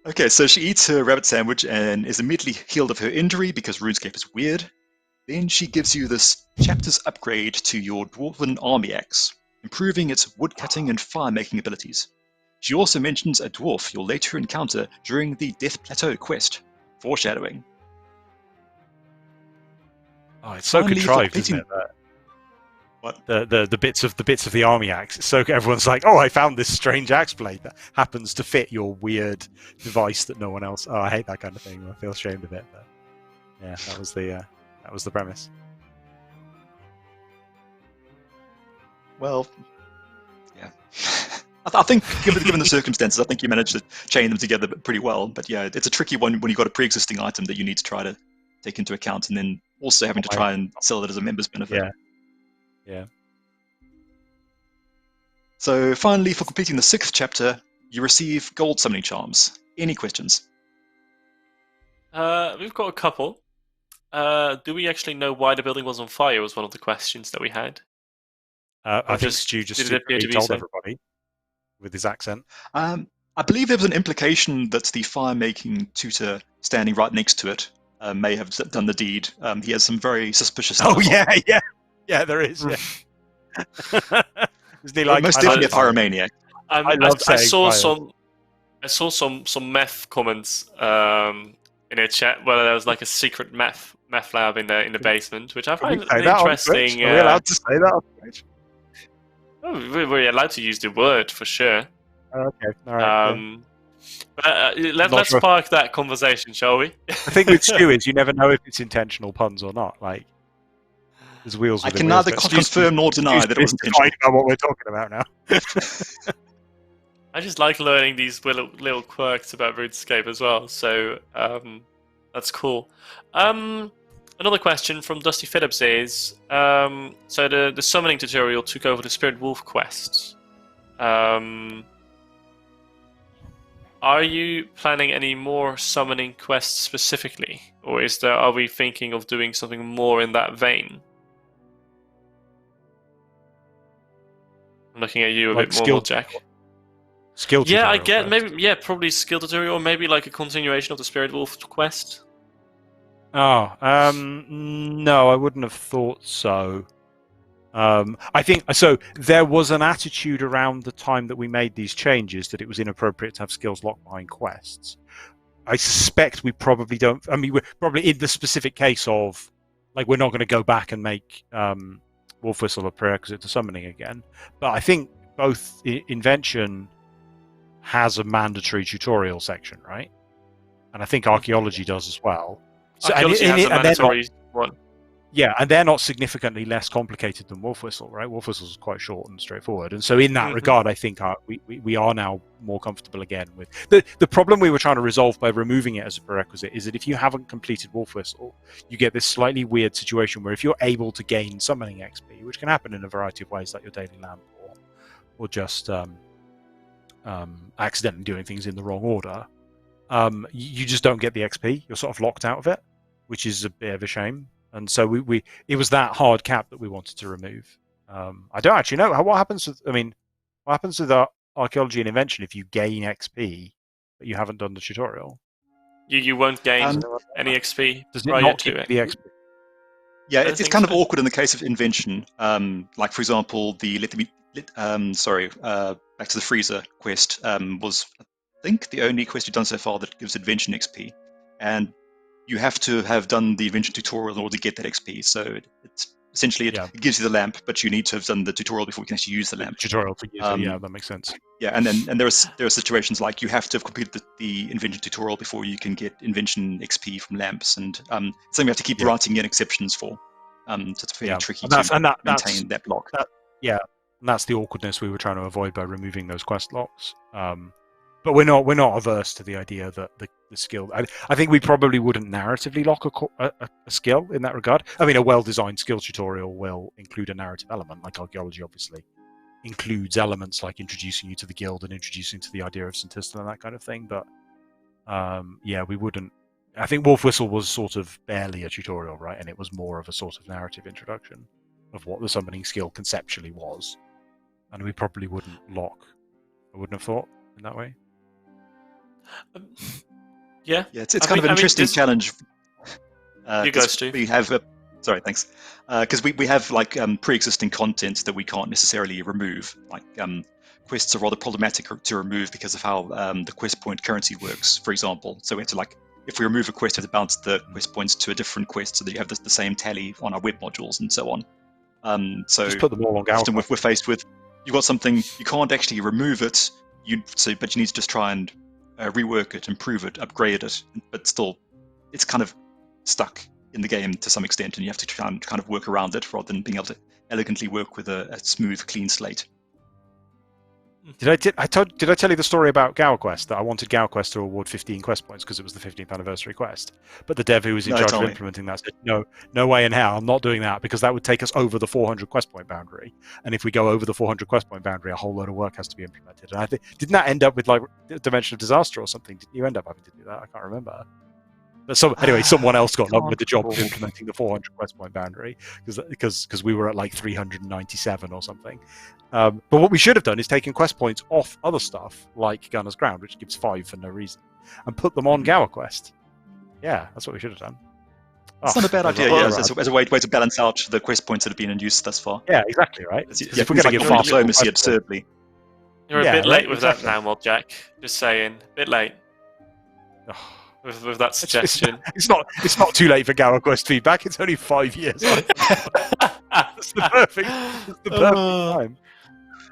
Okay, so she eats her rabbit sandwich and is immediately healed of her injury because RuneScape is weird. Then she gives you this chapter's upgrade to your Dwarven Army Axe, improving its woodcutting and fire-making abilities. She also mentions a dwarf you'll later encounter during the Death Plateau quest, foreshadowing. Oh, it's so contrived, isn't it? What? The bits of the army axe. So everyone's like, "Oh, I found this strange axe blade that happens to fit your weird device that no one else." Oh, I hate that kind of thing. I feel ashamed of it. But yeah, that was the premise. Well, yeah. I think, given the circumstances, I think you managed to chain them together pretty well. But yeah, it's a tricky one when you've got a pre-existing item that you need to try to take into account, and then also having to try and sell it as a member's benefit. Yeah. So finally, for completing the 6th chapter, you receive gold summoning charms. Any questions? We've got a couple. Do we actually know why the building was on fire? Was one of the questions that we had. I think Stu just told everybody with his accent. I believe there was an implication that the fire-making tutor standing right next to it may have done the deed. He has some very suspicious stuff. Oh yeah, there is. Yeah. Isn't he like, most definitely a pyromaniac. I saw some meth comments in a chat where there was like a secret meth lab in the basement, which I find interesting. Are we allowed to say that on Twitch? Oh, we're allowed to use the word for sure. Okay, all right. But let's spark that conversation, shall we? The thing with Stu is you never know if it's intentional puns or not. Like, there's wheels. I can neither confirm nor deny that it was intentional. About what we're talking about now. I just like learning these little quirks about RuneScape as well, so that's cool. Another question from Dusty Phillips is, so the summoning tutorial took over the Spirit Wolf quests. Are you planning any more summoning quests specifically, or are we thinking of doing something more in that vein? I'm looking at you a bit more, Jack. Skill tutorial. Yeah, I get probably skill tutorial, or maybe like a continuation of the Spirit Wolf quest. Oh, no, I wouldn't have thought so. I think so. There was an attitude around the time that we made these changes that it was inappropriate to have skills locked behind quests. I suspect we probably don't. I mean, we're probably in the specific case of like we're not going to go back and make Wolf Whistle a prerequisite to summoning again. But I think both Invention has a mandatory tutorial section, right? And I think Archaeology does as well. So, Archaeology has a mandatory one. Yeah, and they're not significantly less complicated than Wolf Whistle, right? Wolf Whistle is quite short and straightforward, and so in that regard, I think we are now more comfortable again with the problem we were trying to resolve by removing it as a prerequisite is that if you haven't completed Wolf Whistle, you get this slightly weird situation where if you're able to gain summoning XP, which can happen in a variety of ways, like your daily lamp or just accidentally doing things in the wrong order, you just don't get the XP. You're sort of locked out of it, which is a bit of a shame. And so it was that hard cap that we wanted to remove. I don't actually know what happens with. I mean, what happens with archaeology and invention if you gain XP but you haven't done the tutorial? You won't gain any XP. Does it not give the XP? Yeah, it's kind of awkward in the case of invention. Like for example, the back to the freezer quest was, I think, the only quest you've done so far that gives invention XP, and you have to have done the invention tutorial in order to get that XP. So it's essentially it gives you the lamp, but you need to have done the tutorial before you can actually use the lamp. Tutorial to use it, yeah, that makes sense. Yeah, and there are situations like you have to have completed the invention tutorial before you can get invention XP from lamps, and something you have to keep writing in exceptions for. So it's fairly tricky to maintain that block. And that's the awkwardness we were trying to avoid by removing those quest locks. But we're not averse to the idea that the skill. I think we probably wouldn't narratively lock a skill in that regard. I mean, a well-designed skill tutorial will include a narrative element, like archaeology obviously includes elements like introducing you to the guild and introducing to the idea of Santistan and that kind of thing. But we wouldn't. I think Wolf Whistle was sort of barely a tutorial, right? And it was more of a sort of narrative introduction of what the summoning skill conceptually was, and we probably wouldn't lock. I wouldn't have thought in that way. It's kind of an interesting challenge. You go, Stu. We have sorry, thanks. Because we have like pre-existing content that we can't necessarily remove. Like quests are rather problematic to remove because of how the quest point currency works, for example. So we have to if we remove a quest, we have to bounce the quest points to a different quest so that you have the same tally on our web modules and so on. So just put them all on Galquest. Often we're faced with you've got something you can't actually remove it. But you need to just try and rework it, improve it, upgrade it, but still, it's kind of stuck in the game to some extent, and you have to try and kind of work around it rather than being able to elegantly work with a smooth, clean slate. Did I tell you the story about GalQuest, that I wanted GalQuest to award 15 quest points because it was the 15th anniversary quest? But the dev who was in charge of implementing that said, no way in hell, I'm not doing that because that would take us over the 400 quest point boundary. And if we go over the 400 quest point boundary, a whole load of work has to be implemented. And didn't that end up with like Dimension of Disaster or something? Didn't you end up having to do that? I can't remember. But someone else got on with the job of implementing the 400 quest point boundary because we were at like 397 or something. But what we should have done is taken quest points off other stuff like Gunner's Ground, which gives 5 for no reason, and put them on Gower Quest. Yeah, that's what we should have done. It's not a bad idea, as a way to balance out the quest points that have been in use thus far. Yeah, exactly, right? If we're going to give diplomacy absurdly. You're a bit late with that now, Mob Jack. Just saying, a bit late. With that suggestion. It's not too late for Gower Quest feedback. It's only 5 years. It's the perfect time.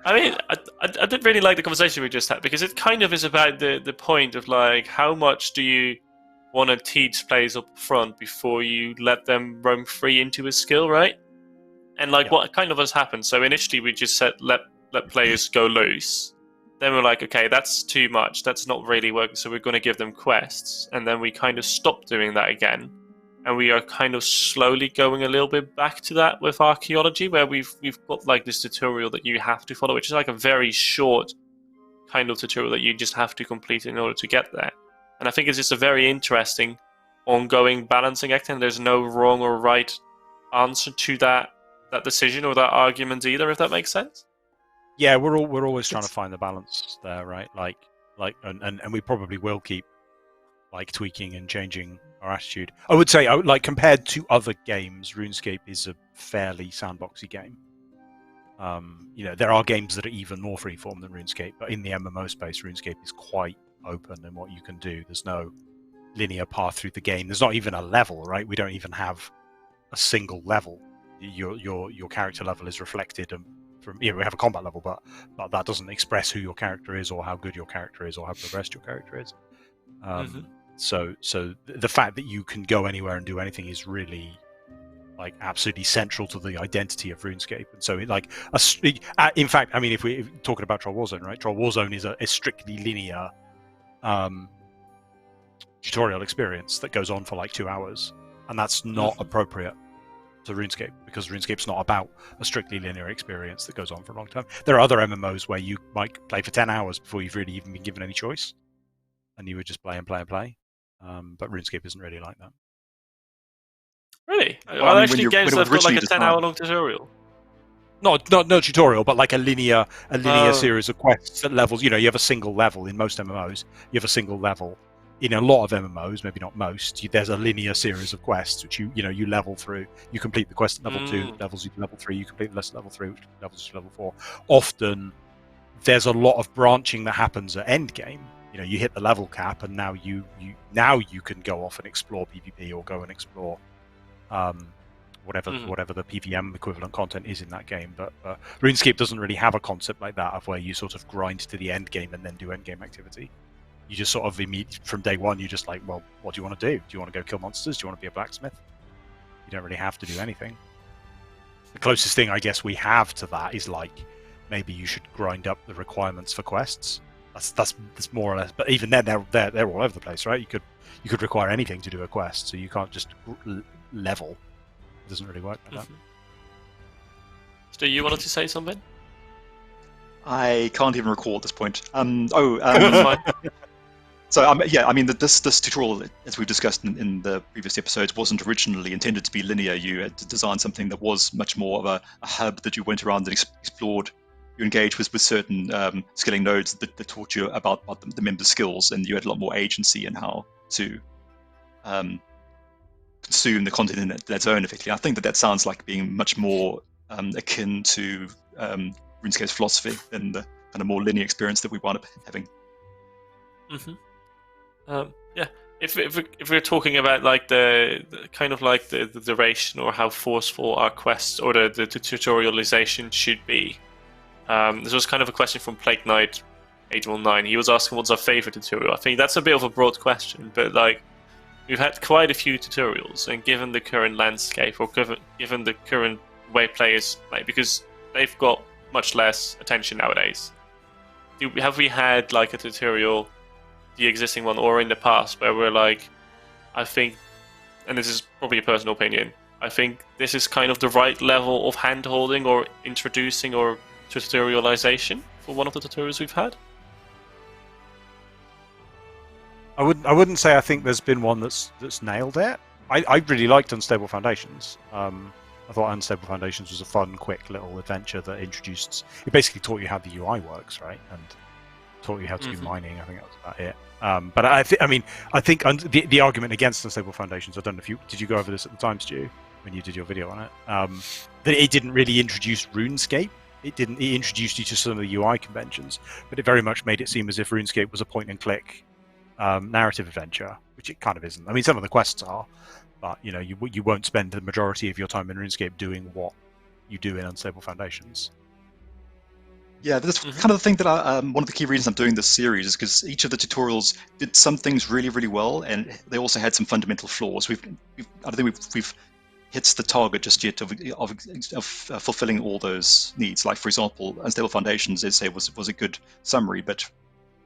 I mean, I did really like the conversation we just had because it kind of is about the point of like how much do you want to teach players up front before you let them roam free into a skill, right? And like what kind of has happened. So initially we just said let players go loose. Then we're like, okay, that's too much. That's not really working. So we're going to give them quests. And then we kind of stopped doing that again. And we are kind of slowly going a little bit back to that with archaeology, where we've got like this tutorial that you have to follow, which is like a very short kind of tutorial that you just have to complete in order to get there. And I think it's just a very interesting ongoing balancing act, and there's no wrong or right answer to that decision or that argument either, if that makes sense. Yeah, we're always trying to find the balance there, right? And we probably will keep like tweaking and changing our attitude. I would say, like compared to other games, RuneScape is a fairly sandboxy game. There are games that are even more freeform than RuneScape, but in the MMO space, RuneScape is quite open in what you can do. There's no linear path through the game. There's not even a level, right? We don't even have a single level. Your character level is reflected we have a combat level, but that doesn't express who your character is or how good your character is or how progressed your character is. So the fact that you can go anywhere and do anything is really like absolutely central to the identity of RuneScape. And so, in fact, I mean, if we're talking about Troll Warzone, right? Troll Warzone is a strictly linear tutorial experience that goes on for like 2 hours, and that's not appropriate to RuneScape, because RuneScape's not about a strictly linear experience that goes on for a long time. There are other MMOs where you might play for 10 hours before you've really even been given any choice, and you would just play and play and play. But RuneScape isn't really like that. Really? Well, Are there I mean, actually games that have got like a 10-hour long tutorial? Not tutorial, but like a linear series of quests at levels. You have a single level in most MMOs. You have a single level. In a lot of MMOs, maybe not most, there's a linear series of quests which you level through. You complete the quest at level 2, levels you to level 3. You complete the list at level 3, which levels you to level 4. Often, there's a lot of branching that happens at end game. You hit the level cap, and now you can go off and explore PvP or go and explore whatever the PVM equivalent content is in that game. But RuneScape doesn't really have a concept like that, of where you sort of grind to the end game and then do end game activity. You just sort of from day one, you're just like, well, what do you want to do? Do you want to go kill monsters? Do you want to be a blacksmith? You don't really have to do anything. The closest thing I guess we have to that is like, maybe you should grind up the requirements for quests. That's more or less. But even then, they're all over the place, right? You could require anything to do a quest, so you can't just level. It doesn't really work like that. Stu, you wanted to say something? I can't even recall at this point. That's fine. So I mean, this tutorial, as we've discussed in the previous episodes, wasn't originally intended to be linear. You had to design something that was much more of a hub that you went around and explored. You engaged with certain skilling nodes that taught you about the members' skills, and you had a lot more agency in how to consume the content in that zone. Effectively, I think that sounds like being much more akin to RuneScape's philosophy than the kind of more linear experience that we wound up having. Yeah. If we're talking about like the kind of like the duration or how forceful our quests or the tutorialization should be, this was kind of a question from Plague Knight 819. He was asking what's our favorite tutorial. I think that's a bit of a broad question, but like we've had quite a few tutorials, and given the current landscape or given the current way players play, because they've got much less attention nowadays, have we had like a tutorial, the existing one or in the past, where we're like, I think, and this is probably a personal opinion, I think this is kind of the right level of hand-holding or introducing or tutorialization for one of the tutorials we've had? I wouldn't say I think there's been one that's nailed it. I really liked Unstable Foundations. I thought Unstable Foundations was a fun, quick little adventure that it basically taught you how the UI works, right? And taught you how to do mining. I think that was about it. But I think the argument against Unstable Foundations, I don't know if did you go over this at the time, Stu, when you did your video on it, that it didn't really introduce RuneScape. It introduced you to some of the UI conventions, but it very much made it seem as if RuneScape was a point-and-click narrative adventure, which it kind of isn't. I mean, some of the quests are, but you won't spend the majority of your time in RuneScape doing what you do in Unstable Foundations. Yeah, that's kind of the thing that one of the key reasons I'm doing this series is because each of the tutorials did some things really, really well, and they also had some fundamental flaws. I don't think we've hit the target just yet of fulfilling all those needs. Like, for example, Unstable Foundations, they'd say was a good summary, but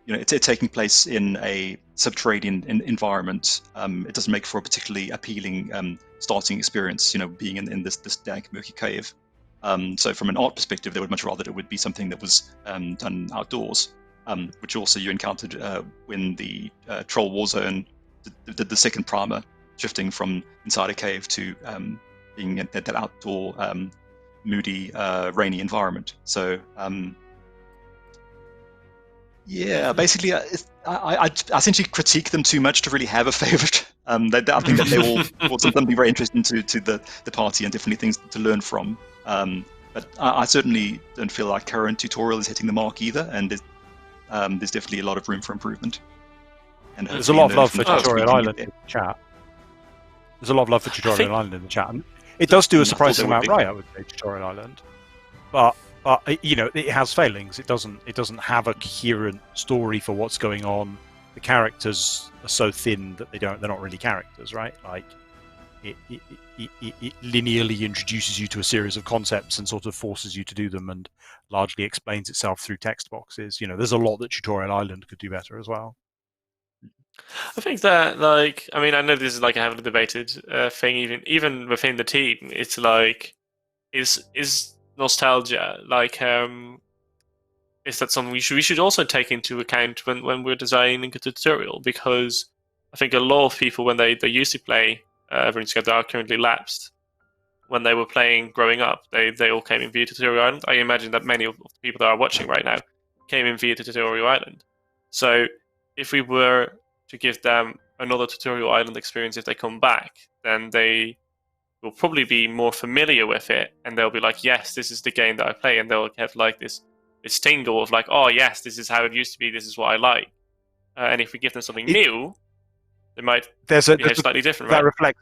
it's taking place in a subterranean environment. It doesn't make for a particularly appealing starting experience. Being in this dank, murky cave. So from an art perspective, they would much rather it would be something that was done outdoors, which also you encountered when the Troll Warzone did the second primer, shifting from inside a cave to being in that outdoor, moody, rainy environment. So basically, I essentially critique them too much to really have a favorite. I think that they all brought something very interesting to the party and definitely things to learn from. But I certainly don't feel like current tutorial is hitting the mark either, and there's definitely a lot of room for improvement. And there's a lot of love for Tutorial Island in the chat. There's a lot of love for Tutorial Island in the chat. And it does do a surprising amount right, I would say, Tutorial Island. But it has failings. It doesn't have a coherent story for what's going on. The characters are so thin that they're not really characters, right? Like it linearly introduces you to a series of concepts and sort of forces you to do them, and largely explains itself through text boxes. There's a lot that Tutorial Island could do better as well. I think that, like, I mean, I know this is like a heavily debated thing, even within the team. It's like, is nostalgia like is that something we should also take into account when we're designing a tutorial? Because I think a lot of people, when they used to play RuneScape, that are currently lapsed, when they were playing growing up, they all came in via Tutorial Island. I imagine that many of the people that are watching right now came in via Tutorial Island. So if we were to give them another Tutorial Island experience if they come back, then they will probably be more familiar with it, and they'll be like, yes, this is the game that I play, and they'll have like this tingle of like, oh yes, this is how it used to be, this is what I like. And if we give them something new, they might behave slightly different, that right?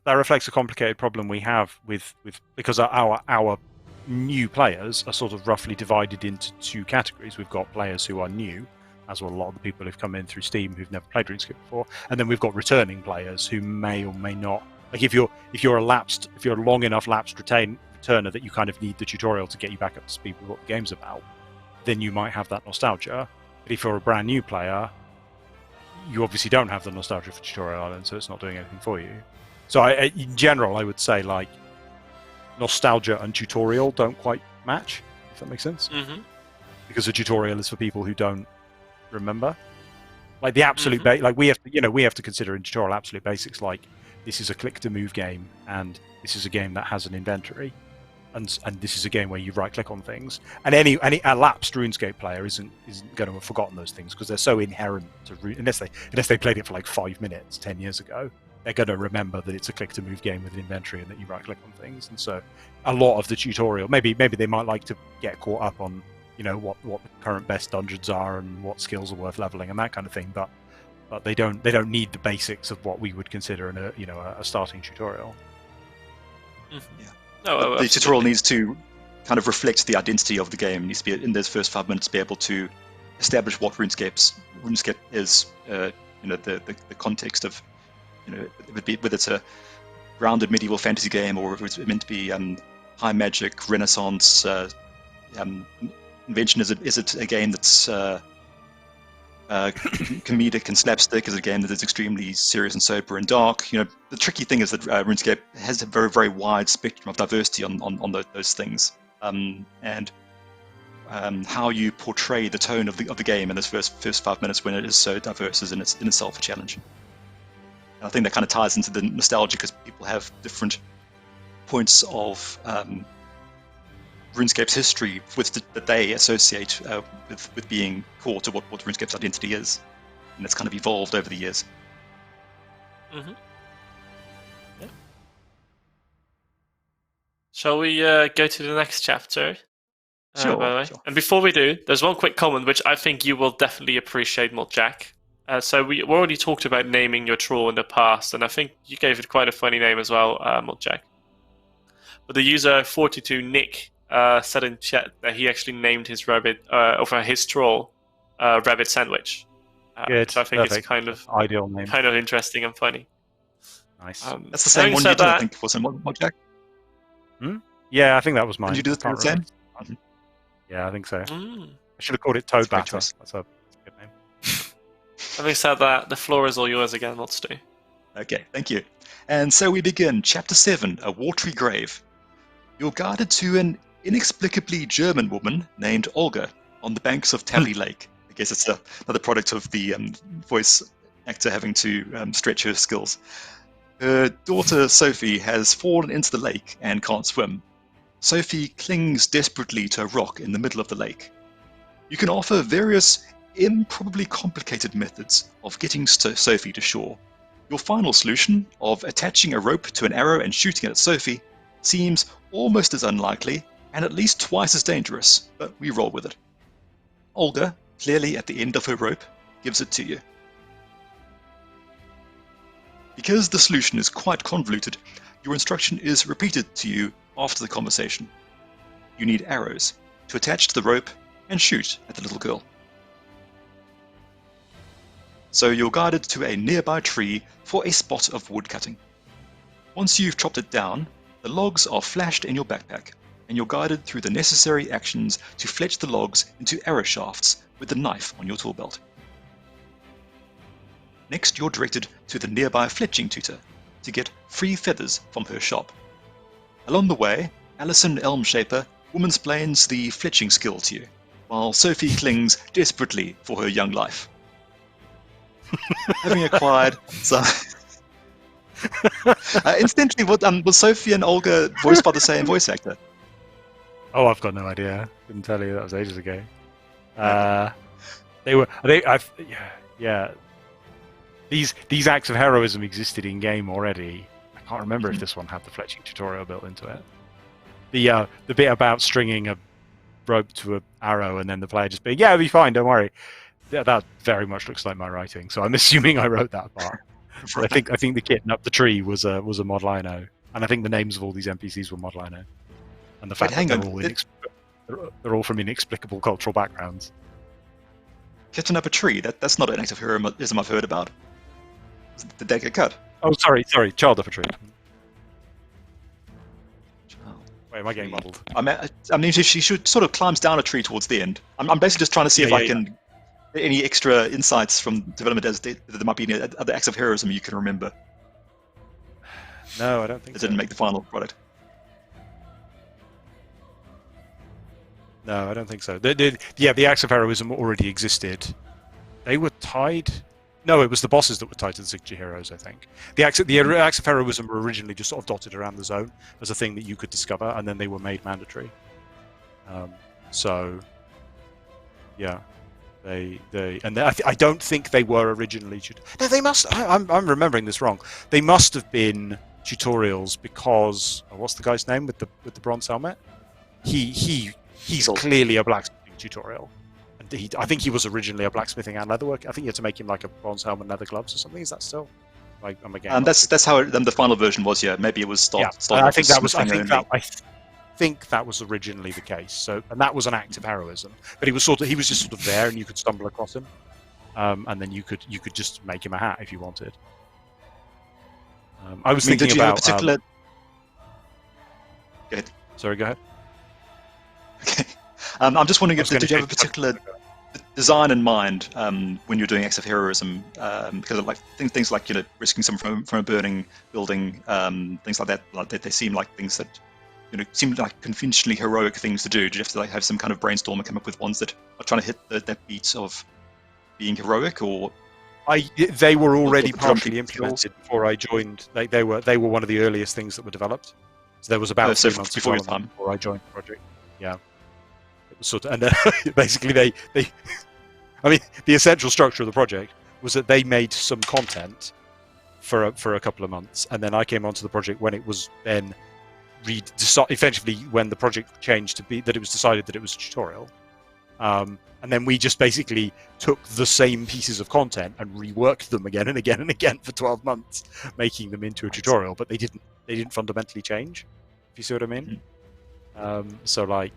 That reflects a complicated problem we have with because our new players are sort of roughly divided into two categories. We've got players who are new, as well a lot of the people who've come in through Steam who've never played RuneScape before, and then we've got returning players who may or may not. Like if you're a long enough lapsed returner that you kind of need the tutorial to get you back up to speed with what the game's about, then you might have that nostalgia. But if you're a brand new player, you obviously don't have the nostalgia for Tutorial Island, so it's not doing anything for you. So in general, I would say like nostalgia and tutorial don't quite match, if that makes sense. Mm-hmm. Because the tutorial is for people who don't remember. Like the absolute like we have to consider in tutorial absolute basics, like this is a click to move game, and this is a game that has an inventory, and this is a game where you right click on things. And any lapsed RuneScape player isn't going to have forgotten those things because they're so inherent to unless they played it for like 5 minutes 10 years ago, they're going to remember that it's a click to move game with an inventory and that you right click on things. And so a lot of the tutorial, maybe they might like to get caught up on what the current best dungeons are and what skills are worth leveling and that kind of thing, but they don't need the basics of what we would consider in a starting tutorial. Yeah. No, the tutorial needs to kind of reflect the identity of the game. It needs to be in those first 5 minutes be able to establish what RuneScape is. The context of it would be whether it's a grounded medieval fantasy game or it's meant to be high magic Renaissance. Invention, is it a game that's comedic and slapstick? Is it a game that is extremely serious and sober and dark? The tricky thing is that RuneScape has a very, very wide spectrum of diversity on those things, and how you portray the tone of the game in those first 5 minutes when it is so diverse is in itself a challenge. And I think that kind of ties into the nostalgia because people have different points of RuneScape's history that they associate with being core to what RuneScape's identity is, and it's kind of evolved over the years. Mm-hmm. Yeah. Shall we go to the next chapter? Sure, by the way? Sure. And before we do, there's one quick comment which I think you will definitely appreciate, Jack. So we already talked about naming your troll in the past, and I think you gave it quite a funny name as well, Jack. But the user 42Nick said in chat that he actually named his rabbit, his troll, Rabbit Sandwich. Good. Which I think Perfect. is kind of ideal name. Kind of interesting and funny. Nice. That's the same one you did, I think, wasn't it, Jack? Yeah, I think that was mine. Did you do the same? Yeah, I think so. I should have called it Toad Batter. That's a good name. Having said that, the floor is all yours again, not Stu. Okay, thank you. And so we begin. Chapter 7, A Watery Grave. You're guided to an inexplicably German woman named Olga on the banks of Tally Lake. I guess it's another product of the voice actor having to stretch her skills. Her daughter Sophie has fallen into the lake and can't swim. Sophie clings desperately to a rock in the middle of the lake. You can offer various improbably complicated methods of getting Sophie to shore. Your final solution of attaching a rope to an arrow and shooting it at Sophie seems almost as unlikely and at least twice as dangerous, but we roll with it. Olga, clearly at the end of her rope, gives it to you. Because the solution is quite convoluted, your instruction is repeated to you after the conversation. You need arrows to attach to the rope and shoot at the little girl. So you're guided to a nearby tree for a spot of wood cutting. Once you've chopped it down, the logs are flashed in your backpack, and you're guided through the necessary actions to fletch the logs into arrow shafts with the knife on your tool belt. Next, you're directed to the nearby fletching tutor to get free feathers from her shop. Along the way, Alison Elmshaper womansplains the fletching skill to you, while Sophie clings desperately for her young life. Having acquired some... incidentally, was Sophie and Olga voiced by the same voice actor? Oh, I've got no idea. Couldn't tell you. That was ages ago. Yeah. These acts of heroism existed in game already. I can't remember if this one had the fletching tutorial built into it. The bit about stringing a rope to an arrow and then the player just being, yeah, it'll be fine, don't worry. That very much looks like my writing, so I'm assuming I wrote that part. I think the kitten up the tree was a mod lino, and I think the names of all these NPCs were mod lino, and the fact that they're all from inexplicable cultural backgrounds. Kitten up a tree? That's not an act of heroism I've heard about. Did that get cut? Oh, sorry, child up a tree. Wait, am I getting muddled? I mean, she sort of climbs down a tree towards the end. I'm basically just trying to see if I can get any extra insights from development as there might be any other acts of heroism you can remember. No, I don't think it didn't make the final product. No, I don't think so. The acts of heroism already existed. They were tied. No, it was the bosses that were tied to the signature heroes, I think. The acts of heroism were originally just sort of dotted around the zone as a thing that you could discover, and then they were made mandatory. So, yeah, I don't think they were originally. No, they must. I'm remembering this wrong. They must have been tutorials because what's the guy's name with the bronze helmet? He's clearly a blacksmithing tutorial. I think he was originally a blacksmithing and leatherwork. I think you had to make him like a bronze helmet and leather gloves or something. Is that still? That's how the final version was. Yeah, maybe it was. I think that was originally the case. So, and that was an act of heroism. But he was just sort of there, and you could stumble across him, and then you could just make him a hat if you wanted. I was thinking did you about have a particular. Go ahead. Sorry, go ahead. Okay. I'm just wondering did you have a particular design in mind when you're doing acts of heroism? Because like things like rescuing someone from a burning building, things like that. Like they seem like things that seem like conventionally heroic things to do. Do you have to have some kind of brainstorm and come up with ones that are trying to hit that beat of being heroic, or? They were already partially implemented before I joined. They were one of the earliest things that were developed. So there was about 3 months before your time before I joined the project. Yeah. Sort of, and basically they I mean the essential structure of the project was that they made some content for a couple of months, and then I came onto the project when it was then eventually when the project changed to be that it was decided that it was a tutorial, and then we just basically took the same pieces of content and reworked them again and again and again for 12 months, making them into a tutorial, but they didn't fundamentally change, if you see what I mean. So like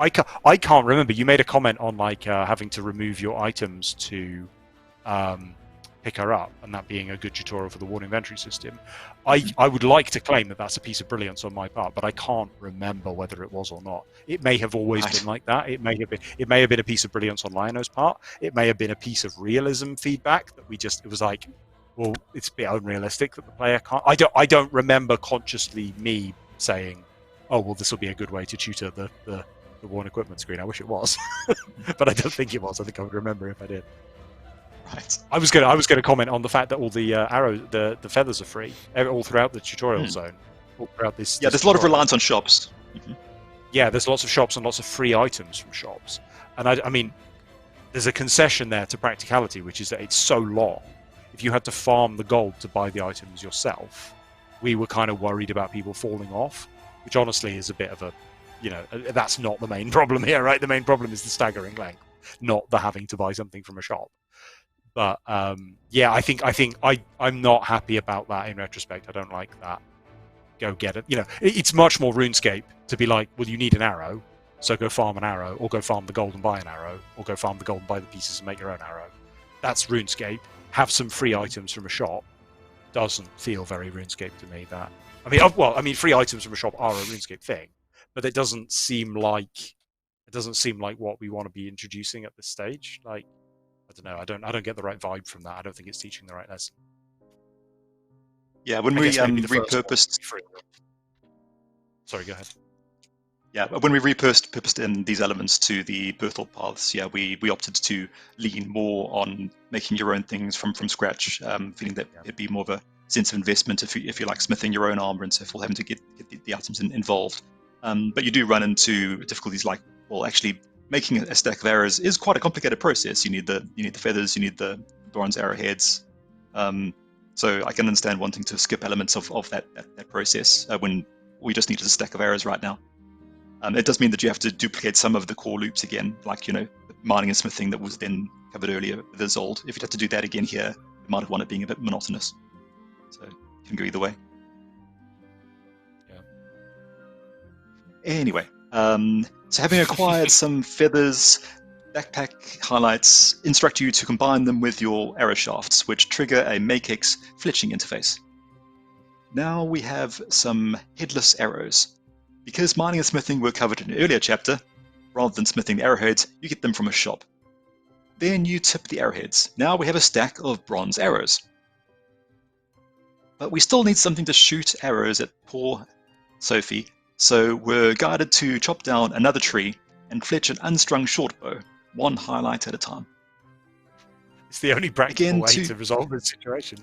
I can't remember. You made a comment on like having to remove your items to pick her up, and that being a good tutorial for the warn inventory system. I would like to claim that that's a piece of brilliance on my part, but I can't remember whether it was or not. It may have always been like that. It may have been a piece of brilliance on Lionel's part. It may have been a piece of realism feedback that it was like, well, it's a bit unrealistic that the player can't. I don't remember consciously me saying, oh well, this will be a good way to tutor the worn equipment screen. I wish it was, but I don't think it was. I think I would remember if I did. Right. I was going to comment on the fact that all the arrows, the feathers are free all throughout the tutorial zone, all throughout this. Yeah, there's a lot of reliance on shops. Yeah, there's lots of shops and lots of free items from shops, and I mean, there's a concession there to practicality, which is that it's so long. If you had to farm the gold to buy the items yourself, we were kind of worried about people falling off, which honestly is a bit of a that's not the main problem here, right? The main problem is the staggering length, not the having to buy something from a shop. But yeah, I think I'm not happy about that in retrospect. I don't like that. Go get it. It's much more RuneScape to be like, well, you need an arrow, so go farm an arrow, or go farm the gold and buy an arrow, or go farm the gold and buy the pieces and make your own arrow. That's RuneScape. Have some free items from a shop, doesn't feel very RuneScape to me. That I mean, free items from a shop are a RuneScape thing, but it doesn't seem like what we want to be introducing at this stage. Like, I don't know. I don't get the right vibe from that. I don't think it's teaching the right lesson. Yeah, when I we guess maybe the first one repurposed. would be free. Sorry, go ahead. Yeah, when we repurposed in these elements to the Burthorpe paths, yeah, we opted to lean more on making your own things from scratch, feeling that it'd be more of a sense of investment if you like smithing your own armor and so forth, having to get the items involved. But you do run into difficulties like, well, actually making a stack of arrows is quite a complicated process. You need the feathers, you need the bronze arrowheads. So I can understand wanting to skip elements of that process when we just needed a stack of arrows right now. It does mean that you have to duplicate some of the core loops again, like, the mining and smithing that was then covered earlier with Isolde. If you'd have to do that again here, you might have want it being a bit monotonous. So it can go either way. Yeah. Anyway, so having acquired some feathers, backpack highlights instruct you to combine them with your arrow shafts, which trigger a Makex fletching interface. Now we have some headless arrows. Because mining and smithing were covered in an earlier chapter, rather than smithing the arrowheads, you get them from a shop. Then you tip the arrowheads. Now we have a stack of bronze arrows. But we still need something to shoot arrows at poor Sophie, so we're guided to chop down another tree and fletch an unstrung shortbow, one highlight at a time. It's the only practical Again, way to resolve this situation.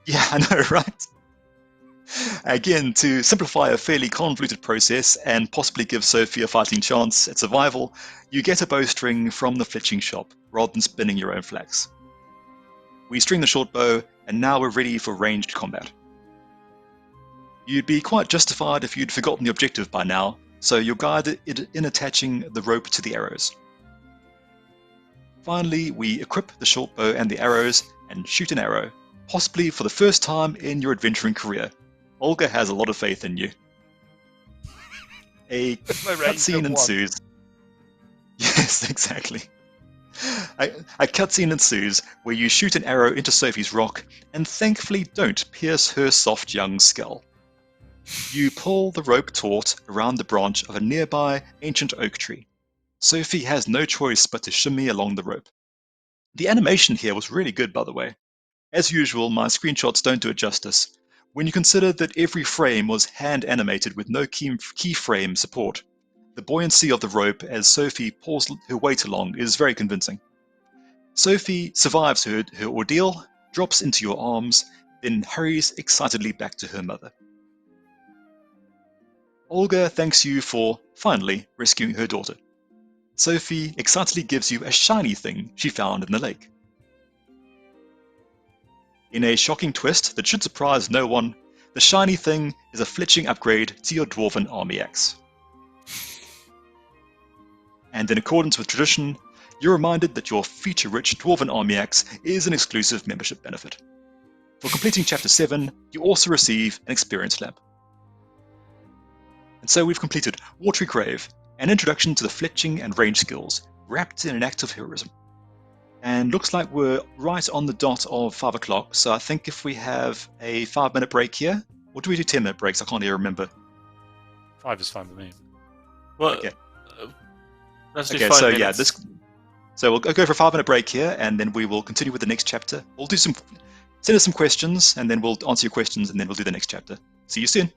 Yeah, I know, right? Again, to simplify a fairly convoluted process and possibly give Sophie a fighting chance at survival, you get a bowstring from the fletching shop, rather than spinning your own flax. We string the short bow, and now we're ready for ranged combat. You'd be quite justified if you'd forgotten the objective by now, so you're guided in attaching the rope to the arrows. Finally, we equip the short bow and the arrows, and shoot an arrow, possibly for the first time in your adventuring career. Olga has a lot of faith in you. A cutscene ensues. Yes, exactly. A cutscene ensues where you shoot an arrow into Sophie's rock and thankfully don't pierce her soft young skull. You pull the rope taut around the branch of a nearby ancient oak tree. Sophie has no choice but to shimmy along the rope. The animation here was really good, by the way. As usual, my screenshots don't do it justice. When you consider that every frame was hand animated with no keyframe support, the buoyancy of the rope as Sophie pulls her weight along is very convincing. Sophie survives her ordeal, drops into your arms, then hurries excitedly back to her mother. Olga thanks you for, finally, rescuing her daughter. Sophie excitedly gives you a shiny thing she found in the lake. In a shocking twist that should surprise no one, the shiny thing is a fletching upgrade to your Dwarven Army Axe. And in accordance with tradition, you're reminded that your feature-rich Dwarven Army Axe is an exclusive membership benefit. For completing Chapter 7, you also receive an experience lamp. And so we've completed Watery Grave, an introduction to the fletching and range skills, wrapped in an act of heroism. And looks like we're right on the dot of 5 o'clock, so I think if we have a 5-minute break here, or do we do 10-minute breaks? I can't even remember. 5 is fine with me. Well, Okay. Let's do Okay, 5 so minutes. So we'll go for a 5-minute break here, and then we will continue with the next chapter. We'll send us some questions, and then we'll answer your questions, and then we'll do the next chapter. See you soon.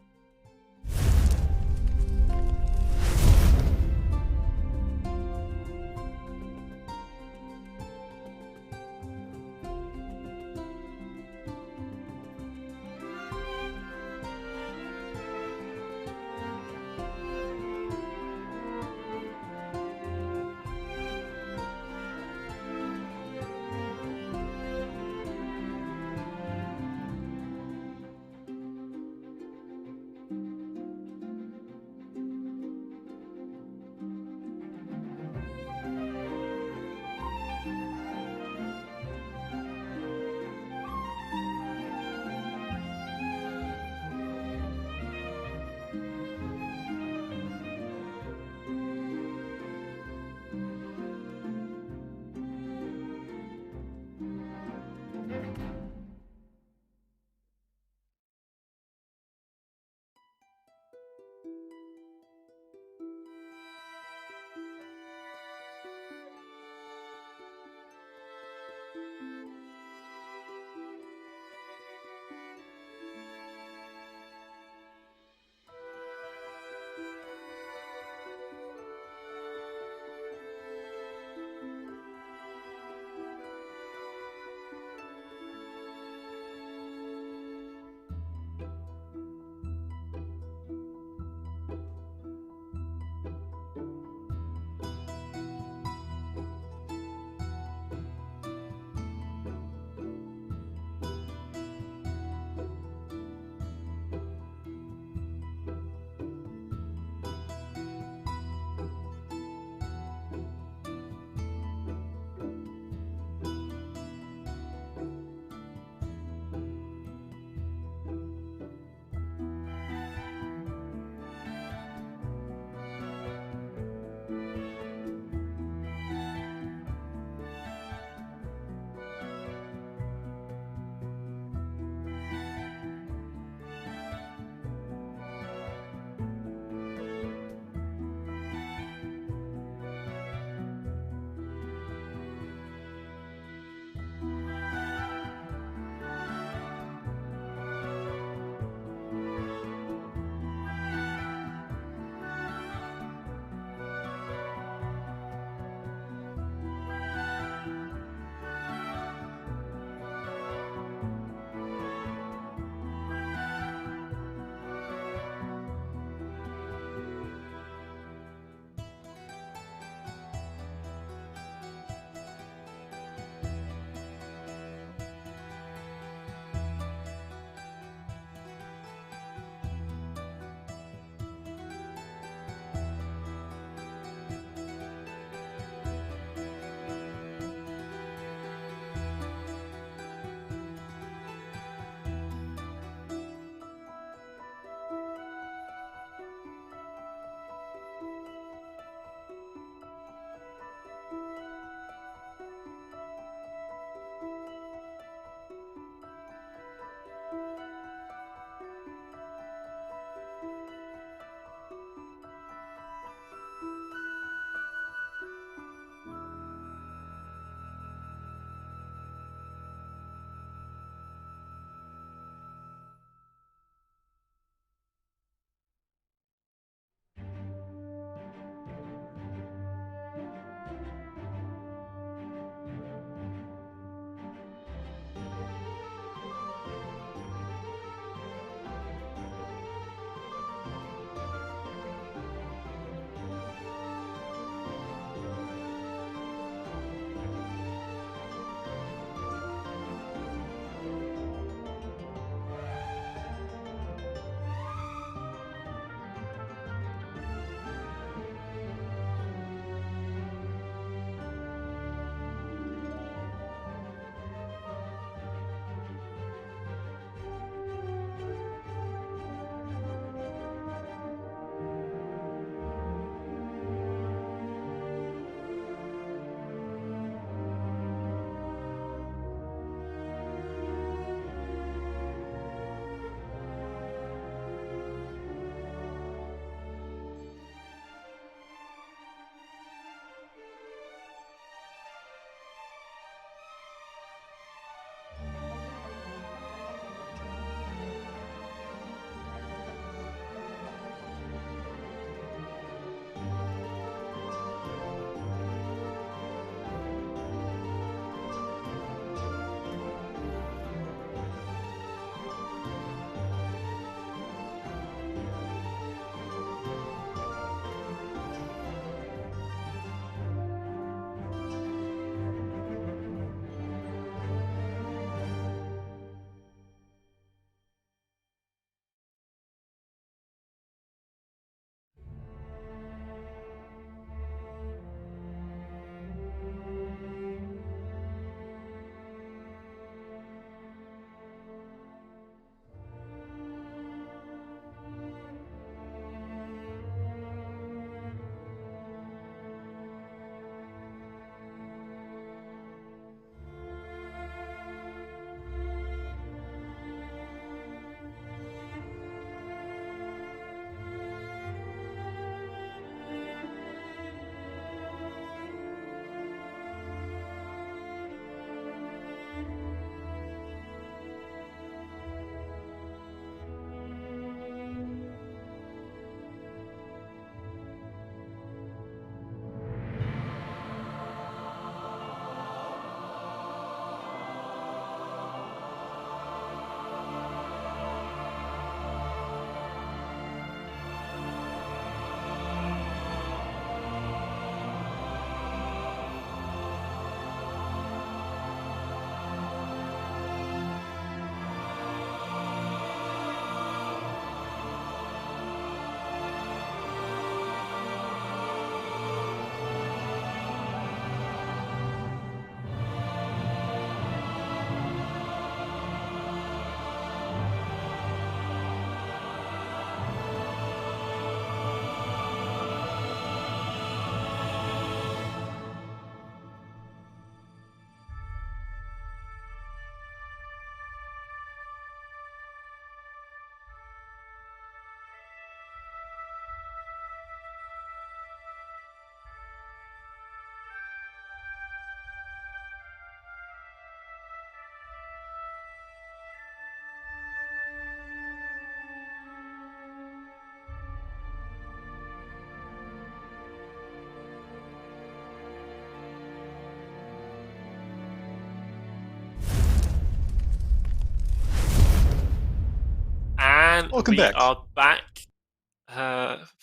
And Welcome we back. are back.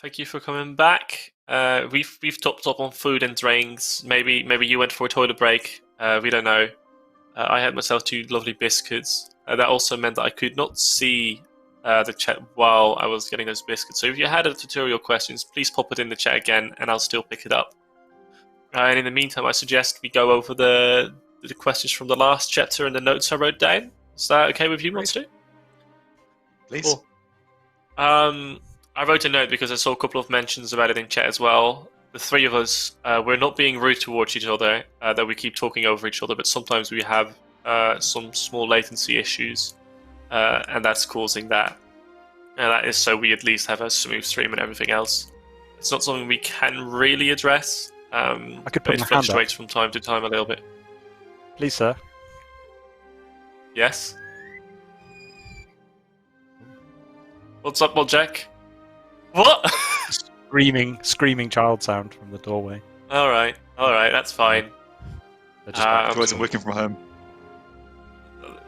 Thank you for coming back. We've topped up on food and drinks. Maybe you went for a toilet break. We don't know. I had myself 2 lovely biscuits. That also meant that I could not see the chat while I was getting those biscuits. So if you had a tutorial questions, please pop it in the chat again, and I'll still pick it up. And in the meantime, I suggest we go over the questions from the last chapter and the notes I wrote down. Is that okay with you, Great. Monster? Please. Cool. I wrote a note because I saw a couple of mentions about it in chat as well. The 3 of us, we're not being rude towards each other, that we keep talking over each other, but sometimes we have some small latency issues, and that's causing that. And that is so we at least have a smooth stream and everything else. It's not something we can really address, I could but put it my hand up. fluctuates from time to time a little bit. Please, sir. Yes? What's up, Jack? What? Screaming child sound from the doorway. Alright, that's fine. They're just Um, It wasn't working from home.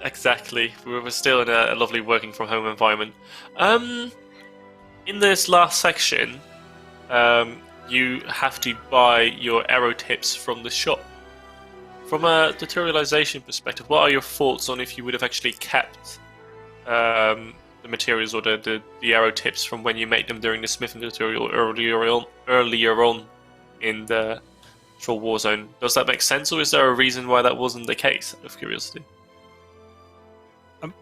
Exactly. We're still in a lovely working from home environment. In this last section, you have to buy your arrow tips from the shop. From a tutorialization perspective, what are your thoughts on if you would have actually kept the materials or the arrow tips from when you made them during the smithing tutorial earlier on in the Troll Warzone? Does that make sense, or is there a reason why that wasn't the case, out of curiosity?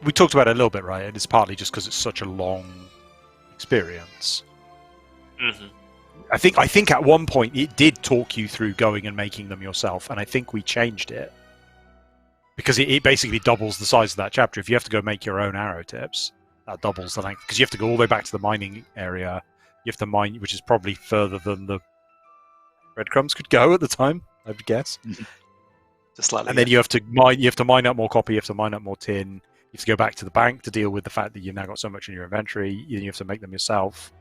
We talked about it a little bit, right? And it's partly just because it's such a long experience. Mm-hmm. I think at one point it did talk you through going and making them yourself, and I think we changed it because it basically doubles the size of that chapter. If you have to go make your own arrow tips, that doubles the length because you have to go all the way back to the mining area. You have to mine, which is probably further than the breadcrumbs could go at the time, I would guess. Just slightly. And then you have to mine. You have to mine up more copper. You have to mine up more tin. You have to go back to the bank to deal with the fact that you've now got so much in your inventory. You have to make them yourself.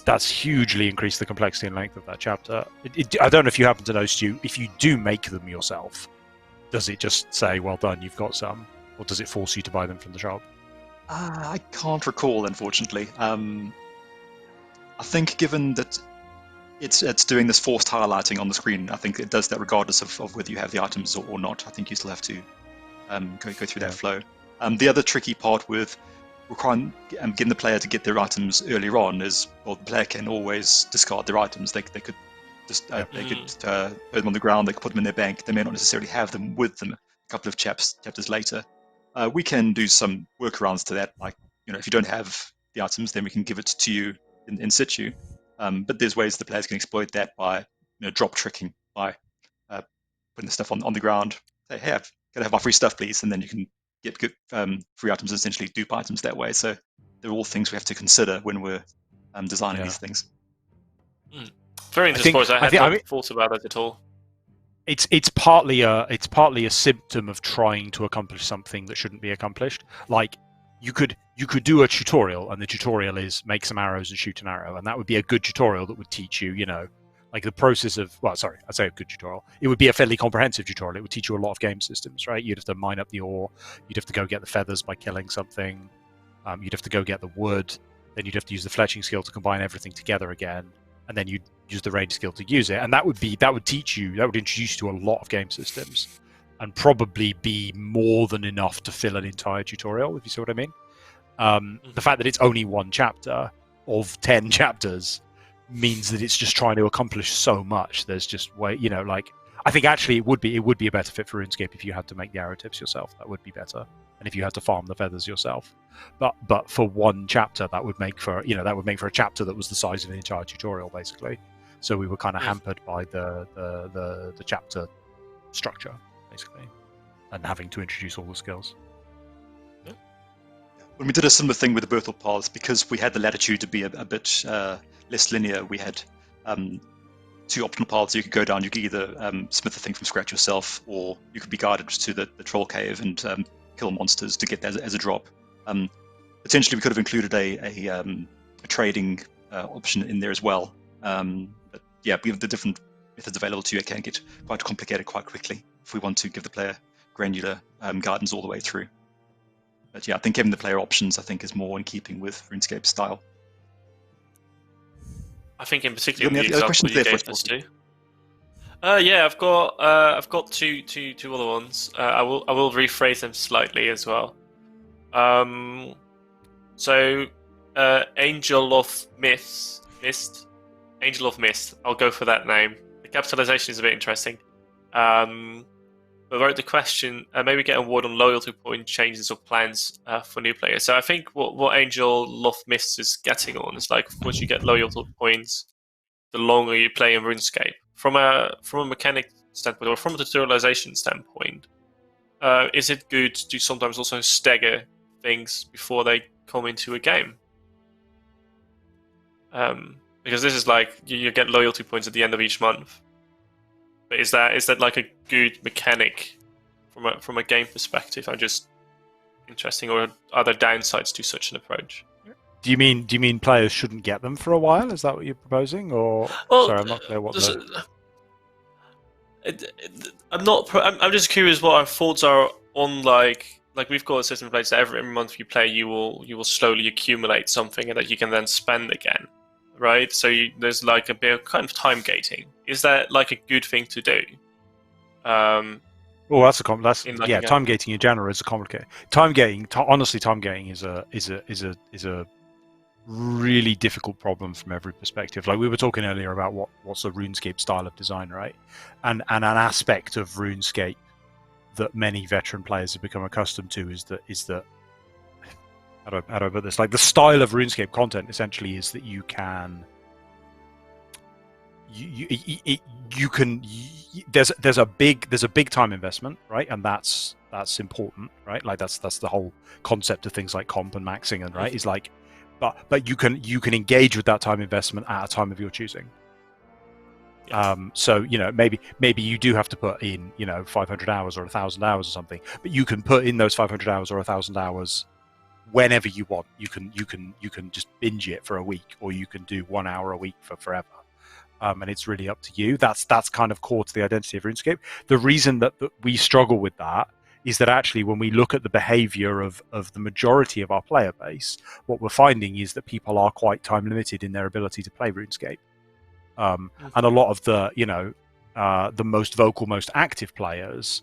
That's hugely increased the complexity and length of that chapter. I don't know if you happen to know, Stu, if you do make them yourself, does it just say, well done, you've got some? Or does it force you to buy them from the shop? I can't recall, unfortunately. I think given that it's doing this forced highlighting on the screen, I think it does that regardless of whether you have the items or not. I think you still have to go through that flow. The other tricky part with requiring getting the player to get their items earlier on is, well, the player can always discard their items. They could just they could put them on the ground. They could put them in their bank. They may not necessarily have them with them a couple of chapters later. We can do some workarounds to that, like, if you don't have the items, then we can give it to you in situ. But there's ways the players can exploit that by drop tricking, by putting the stuff on the ground. Say, hey, I've got to have my free stuff, please, and then you can get good free items, essentially dupe items that way. So they're all things we have to consider when we're designing these things. Very interesting. I had not thought about that at all. It's partly a symptom of trying to accomplish something that shouldn't be accomplished. Like you could do a tutorial, and the tutorial is make some arrows and shoot an arrow, and that would be a good tutorial that would teach you, like the process of, I say a good tutorial. It would be a fairly comprehensive tutorial. It would teach you a lot of game systems, right? You'd have to mine up the ore. You'd have to go get the feathers by killing something. You'd have to go get the wood. Then you'd have to use the fletching skill to combine everything together again. And then you'd use the range skill to use it. And that would introduce you to a lot of game systems and probably be more than enough to fill an entire tutorial, if you see what I mean. The fact that it's only one chapter of 10 chapters means that it's just trying to accomplish so much. There's just way, I think actually it would be a better fit for RuneScape if you had to make the arrow tips yourself. That would be better. And if you had to farm the feathers yourself. But for one chapter, that would make for a chapter that was the size of an entire tutorial, basically. So we were kind of hampered by the chapter structure, basically, and having to introduce all the skills. When we did a similar thing with the Birthop paths, because we had the latitude to be a bit less linear, we had 2 optional paths you could go down. You could either smith the thing from scratch yourself, or you could be guided to the troll cave and kill monsters to get that as a drop. Potentially, we could have included a trading option in there as well. But yeah, with the different methods available to you, it can get quite complicated quite quickly if we want to give the player granular guidance all the way through. But yeah, I think giving the player options, I think, is more in keeping with RuneScape's style. I think in You particular got any the other example questions you there for gave us, us Poerkie? too. Yeah, I've got two other ones. I will rephrase them slightly as well. So Angel of Mist. Angel of Mist. I'll go for that name. The capitalization is a bit interesting. But wrote the question, maybe get a word on loyalty point changes or plans for new players. So I think what Angel of Mist is getting on is like, of course, you get loyalty points the longer you play in RuneScape. From a mechanic standpoint or from a tutorialization standpoint, is it good to sometimes also stagger things before they come into a game? Because this is like you get loyalty points at the end of each month. But is that like a good mechanic from a game perspective? I'm just interesting, or are there downsides to such an approach? Do you mean players shouldn't get them for a while? Is that what you're proposing? Or Well, sorry, I'm not clear what the. I'm just curious what our thoughts are on like we've got a system in place that every month you play, you will slowly accumulate something and that you can then spend again, right? So there's like a bit of kind of time gating. Is that like a good thing to do? Well, that's Like a game. time gating in general is a complicated. Time gating, honestly, time gating is a really difficult problem from every perspective. Like we were talking earlier about what's a RuneScape style of design, right? And an aspect of RuneScape that many veteran players have become accustomed to is that how do I put this? Like the style of RuneScape content essentially is that you can there's a big time investment, right? And that's important, right? Like that's the whole concept of things like comp and maxing, and right is like but you can engage with that time investment at a time of your choosing. Yes. So maybe you do have to put in 500 hours or 1,000 hours or something, but you can put in those 500 hours or 1,000 hours whenever you want. You can just binge it for a week, or you can do 1 hour a week for forever. And it's really up to you. That's kind of core to the identity of RuneScape. The reason that we struggle with that is that actually when we look at the behavior of the majority of our player base, what we're finding is that people are quite time limited in their ability to play RuneScape. And a lot of the most vocal, most active players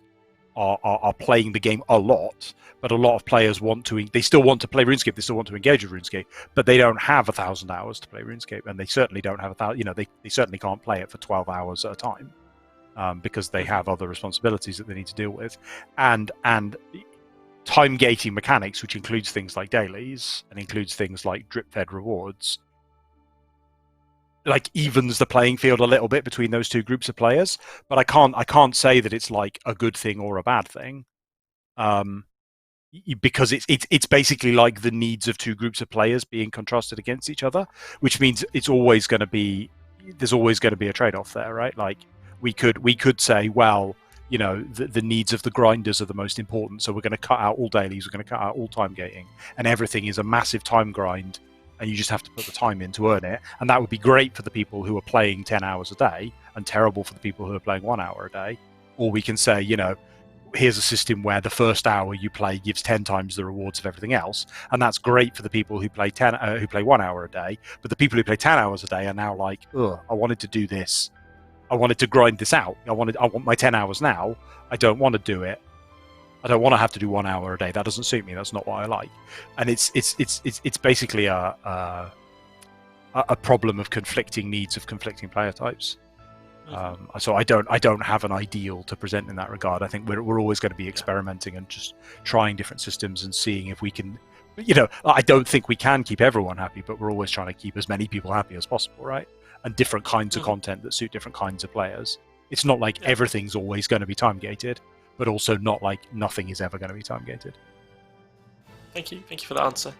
are playing the game a lot, but a lot of players they still want to play RuneScape, they still want to engage with RuneScape, but they don't have 1,000 hours to play RuneScape, and they certainly don't have they certainly can't play it for 12 hours at a time, because they have other responsibilities that they need to deal with, and time gating mechanics, which includes things like dailies and includes things like drip fed rewards, like evens the playing field a little bit between those two groups of players. But I can't say that it's like a good thing or a bad thing, because it's basically like the needs of two groups of players being contrasted against each other, which means there's always going to be a trade-off there, right? Like we could say, well, the needs of the grinders are the most important, so we're going to cut out all dailies, we're going to cut out all time gating, and everything is a massive time grind, and you just have to put the time in to earn it. And that would be great for the people who are playing 10 hours a day and terrible for the people who are playing 1 hour a day. Or we can say, here's a system where the first hour you play gives 10 times the rewards of everything else, and that's great for the people who play 1 hour a day. But the people who play 10 hours a day are now like, ugh, I wanted to do this, I wanted to grind this out, I want my 10 hours now, I don't want to do it, I don't want to have to do 1 hour a day, that doesn't suit me, that's not what I like. And it's basically a problem of conflicting needs of conflicting player types. So I don't have an ideal to present in that regard. I think we're always going to be experimenting and just trying different systems and seeing if we can, I don't think we can keep everyone happy, but we're always trying to keep as many people happy as possible, right? And different kinds of content that suit different kinds of players. It's not like everything's always going to be time gated, but also not like nothing is ever going to be time gated. Thank you for the answer.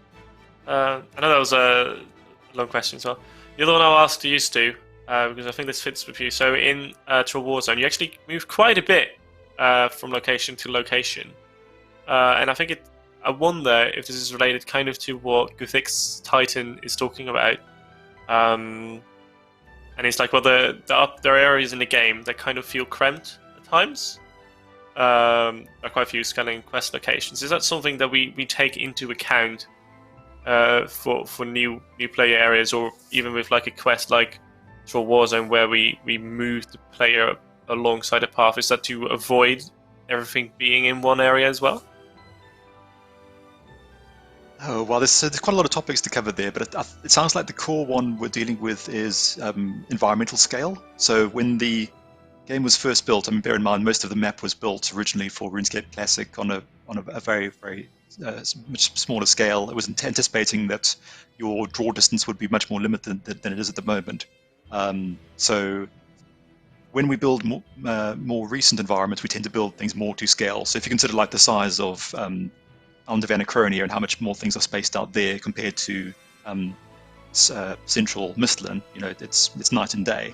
I know that was a long question as well. The other one I'll ask to you, Stu, because I think this fits with you. So in Troll Warzone, you actually move quite a bit from location to location, and I wonder if this is related kind of to what Gothics Titan is talking about. And it's like, well, there are areas in the game that kind of feel cramped at times. quite a few scanning quest locations. Is that something that we take into account for new player areas, or even with like a quest like Troll Warzone where we move the player alongside a path? Is that to avoid everything being in one area as well? Oh, well, there's quite a lot of topics to cover there, but it sounds like the core one we're dealing with is environmental scale. So when the game was first built, I mean, bear in mind, most of the map was built originally for RuneScape Classic on a very, very much smaller scale. It was anticipating that your draw distance would be much more limited than it is at the moment. So when we build more recent environments, we tend to build things more to scale. So if you consider like the size of under Anachronia and how much more things are spaced out there compared to central Mistland, it's night and day.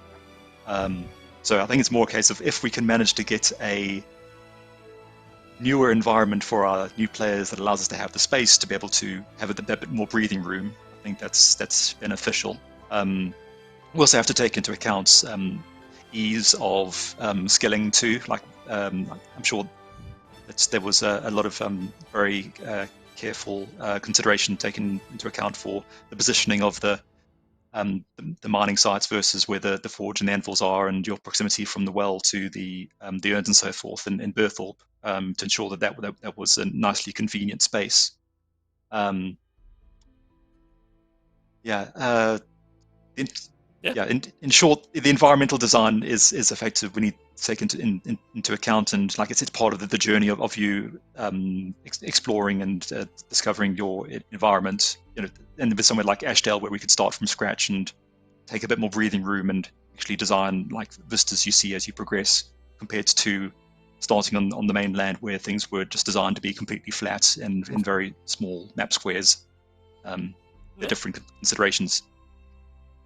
So I think it's more a case of if we can manage to get a newer environment for our new players that allows us to have the space to be able to have a bit more breathing room, I think that's beneficial. We also have to take into account ease of skilling too. Like I'm sure there was a lot of very careful consideration taken into account for the positioning of the mining sites versus where the forge and the anvils are, and your proximity from the well to the urns and so forth in Burthorpe, to ensure that was a nicely convenient space. In short, the environmental design is effective. We need to take into account, and like it's part of the journey of you exploring and discovering your environment. And with somewhere like Ashdale, where we could start from scratch and take a bit more breathing room and actually design like vistas you see as you progress, compared to starting on the mainland where things were just designed to be completely flat and in very small map squares. The different considerations.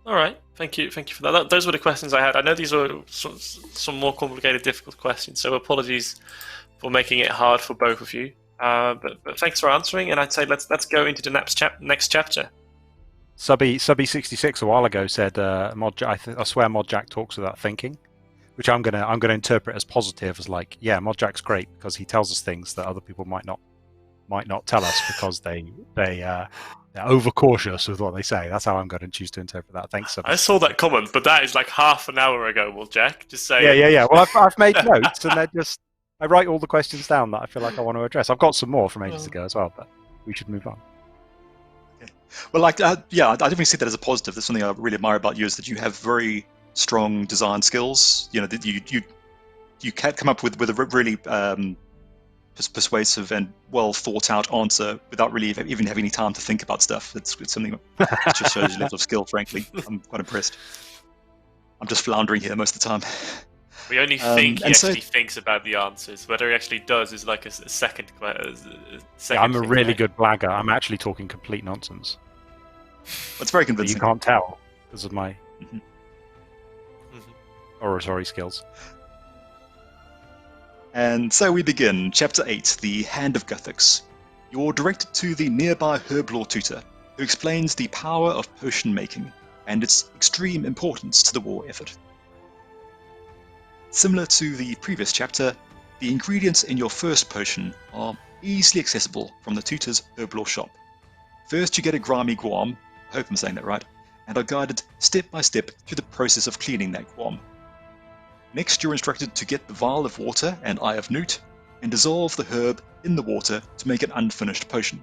All right, thank you for that. Those were the questions I had. I know these were some more complicated, difficult questions, so apologies for making it hard for both of you. But thanks for answering, and I'd say let's go into the next chapter. Subby66 a while ago said, I swear Modjack talks without thinking, which I'm gonna interpret as positive, as like, yeah, Modjack's great because he tells us things that other people might not tell us because they're overcautious with what they say. That's how I'm going to choose to interpret that. Thanks, Subby. I saw that comment, but that is like half an hour ago, Modjack. Just saying. Yeah. Well, I've made notes, and I write all the questions down that I feel like I want to address. I've got some more from ages ago as well, but we should move on. Okay. Well, I definitely see that as a positive. That's something I really admire about you, is that you have very strong design skills. That you can come up with a really persuasive and well thought out answer without really even having any time to think about stuff. It's something that just shows your level of skill. Frankly, I'm quite impressed. I'm just floundering here most of the time. We only think he actually thinks about the answers. Whether he actually does is like a second. I'm a really good blagger. I'm actually talking complete nonsense. That's very convincing. You can't tell because of my oratory skills. And so we begin, Chapter 8, The Hand of Gothics. You're directed to the nearby herblore tutor, who explains the power of potion making and its extreme importance to the war effort. Similar to the previous chapter, the ingredients in your first potion are easily accessible from the tutor's herblore shop. First you get a grimy guam, I hope I'm saying that right, and are guided step by step through the process of cleaning that guam. Next, you're instructed to get the vial of water and eye of newt, and dissolve the herb in the water to make an unfinished potion.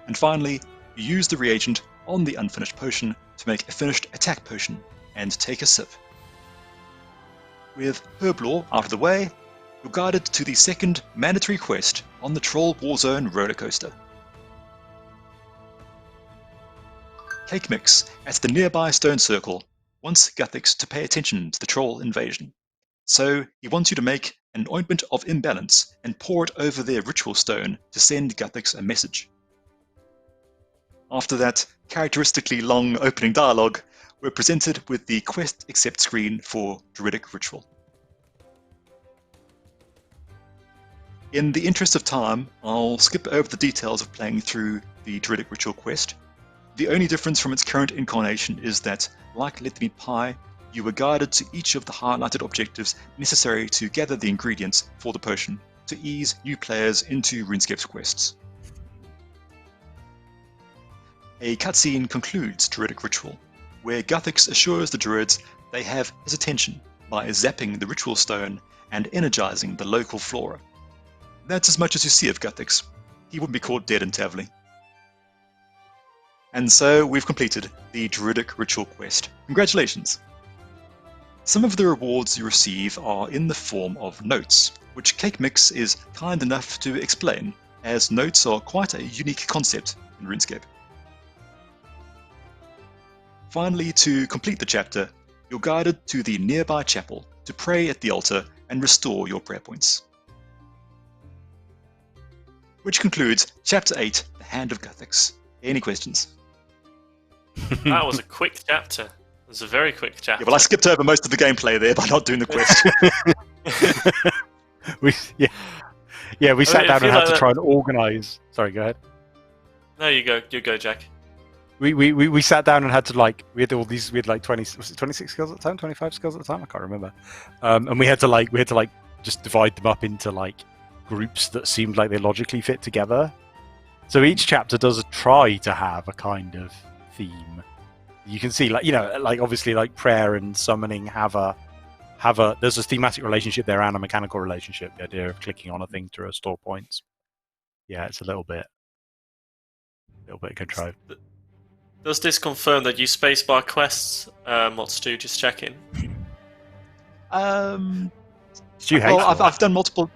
And finally, you use the reagent on the unfinished potion to make a finished attack potion, and take a sip. With herblore out of the way, you're guided to the second mandatory quest on the Troll Warzone roller coaster. Cake Mix at the nearby stone circle wants Gothics to pay attention to the troll invasion. So he wants you to make an ointment of imbalance and pour it over their ritual stone to send Gothics a message. After that characteristically long opening dialogue, we're presented with the quest accept screen for Druidic Ritual. In the interest of time, I'll skip over the details of playing through the Druidic Ritual quest. The only difference from its current incarnation is that, like Let Them Eat Pie, you were guided to each of the highlighted objectives necessary to gather the ingredients for the potion to ease new players into RuneScape's quests. A cutscene concludes Druidic Ritual, where Gothics assures the druids they have his attention by zapping the ritual stone and energizing the local flora. That's as much as you see of Gothics. He wouldn't be caught dead in Tavley. And so we've completed the Druidic Ritual quest. Congratulations! Some of the rewards you receive are in the form of notes, which Cake Mix is kind enough to explain, as notes are quite a unique concept in RuneScape. Finally, to complete the chapter, you're guided to the nearby chapel to pray at the altar and restore your prayer points. Which concludes Chapter 8, The Hand of Gothics. Any questions? That was a quick chapter. It was a very quick chapter. Yeah, well, I skipped over most of the gameplay there by not doing the quest. we sat down and had to try and organise. Sorry, go ahead. No, you go, Jack. We sat down and had to we had all these, we had like 20, was it 26 skills at the time, 25 skills at the time, I can't remember. And we had to just divide them up into groups that seemed like they logically fit together. So each chapter does try to have a kind of theme. You can see obviously prayer and summoning have a there's a thematic relationship there and a mechanical relationship, the idea of clicking on a thing to restore points. Yeah, it's a little bit contrived. Does this confirm that you spacebar quests, Stu? Just checking. I've done multiple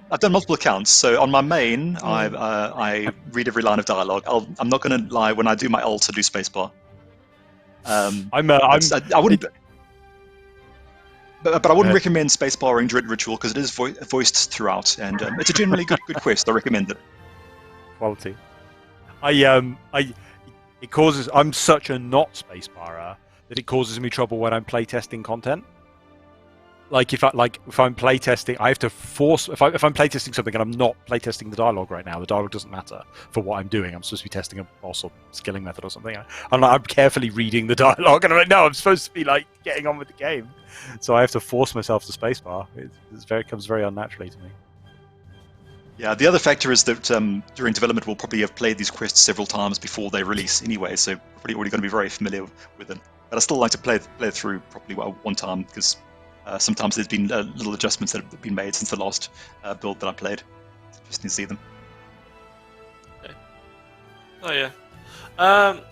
accounts. So on my main, I read every line of dialogue. I'm not going to lie. When I do my ult, I do spacebar. I wouldn't. But I wouldn't recommend spacebarring Druidic Ritual because it is voiced throughout, and it's a generally good quest. I recommend it. Quality. I'm such a not spacebarer that it causes me trouble when I'm playtesting content. If I'm playtesting, I have to force. If I'm playtesting something and I'm not playtesting the dialogue right now, the dialogue doesn't matter for what I'm doing. I'm supposed to be testing a boss or skilling method or something. I'm carefully reading the dialogue, and I'm like, no, I'm supposed to be getting on with the game. So I have to force myself to spacebar. It comes very unnaturally to me. Yeah, the other factor is that during development we'll probably have played these quests several times before they release anyway, so we're probably already going to be very familiar with it. But I still like to play it through probably one time, because sometimes there's been little adjustments that have been made since the last build that I played. It's interesting to see them. Okay. Oh yeah.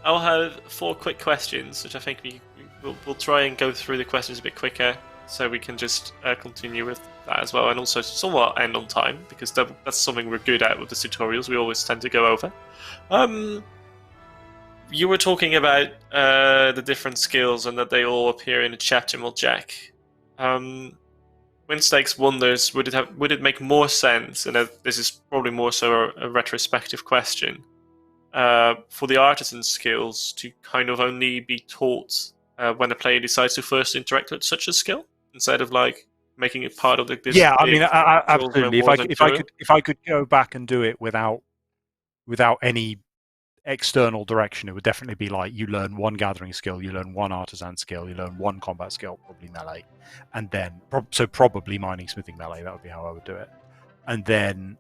I'll have 4 quick questions, which I think we'll try and go through the questions a bit quicker, so we can just continue with that as well, and also somewhat end on time, because that's something we're good at with the tutorials. We always tend to go over. You were talking about the different skills and that they all appear in a chapter, Jack. Winstakes wonders, would it make more sense, and this is probably more so a retrospective question, for the artisan skills to kind of only be taught when a player decides to first interact with such a skill, instead of making it part of this? Yeah, I mean, absolutely. If I could go back and do it without any external direction, it would definitely be you learn one gathering skill, you learn one artisan skill, you learn one combat skill, probably melee, and then probably mining, smithing, melee. That would be how I would do it. And then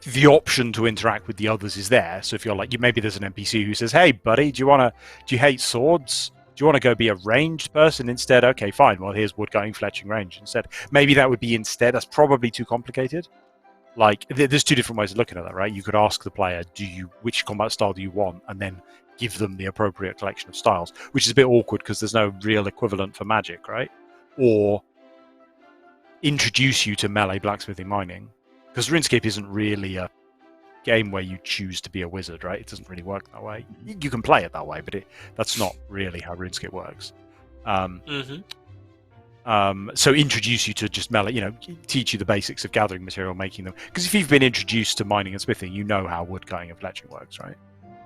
the option to interact with the others is there. So if you're maybe there's an NPC who says, "Hey, buddy, do you hate swords? Do you want to go be a ranged person instead?" Okay, fine. Well, here's woodcutting, fletching, range instead. Maybe that would be instead. That's probably too complicated. There's 2 different ways of looking at that, right? You could ask the player, which combat style do you want, and then give them the appropriate collection of styles, which is a bit awkward because there's no real equivalent for magic, right? Or introduce you to melee, blacksmithing, mining, because RuneScape isn't really a game where you choose to be a wizard, right? It doesn't really work that way. You can play it that way, but that's not really how RuneScape works. So introduce you to just melee, teach you the basics of gathering material, making them. Because if you've been introduced to mining and smithing, you know how woodcutting and fletching works, right?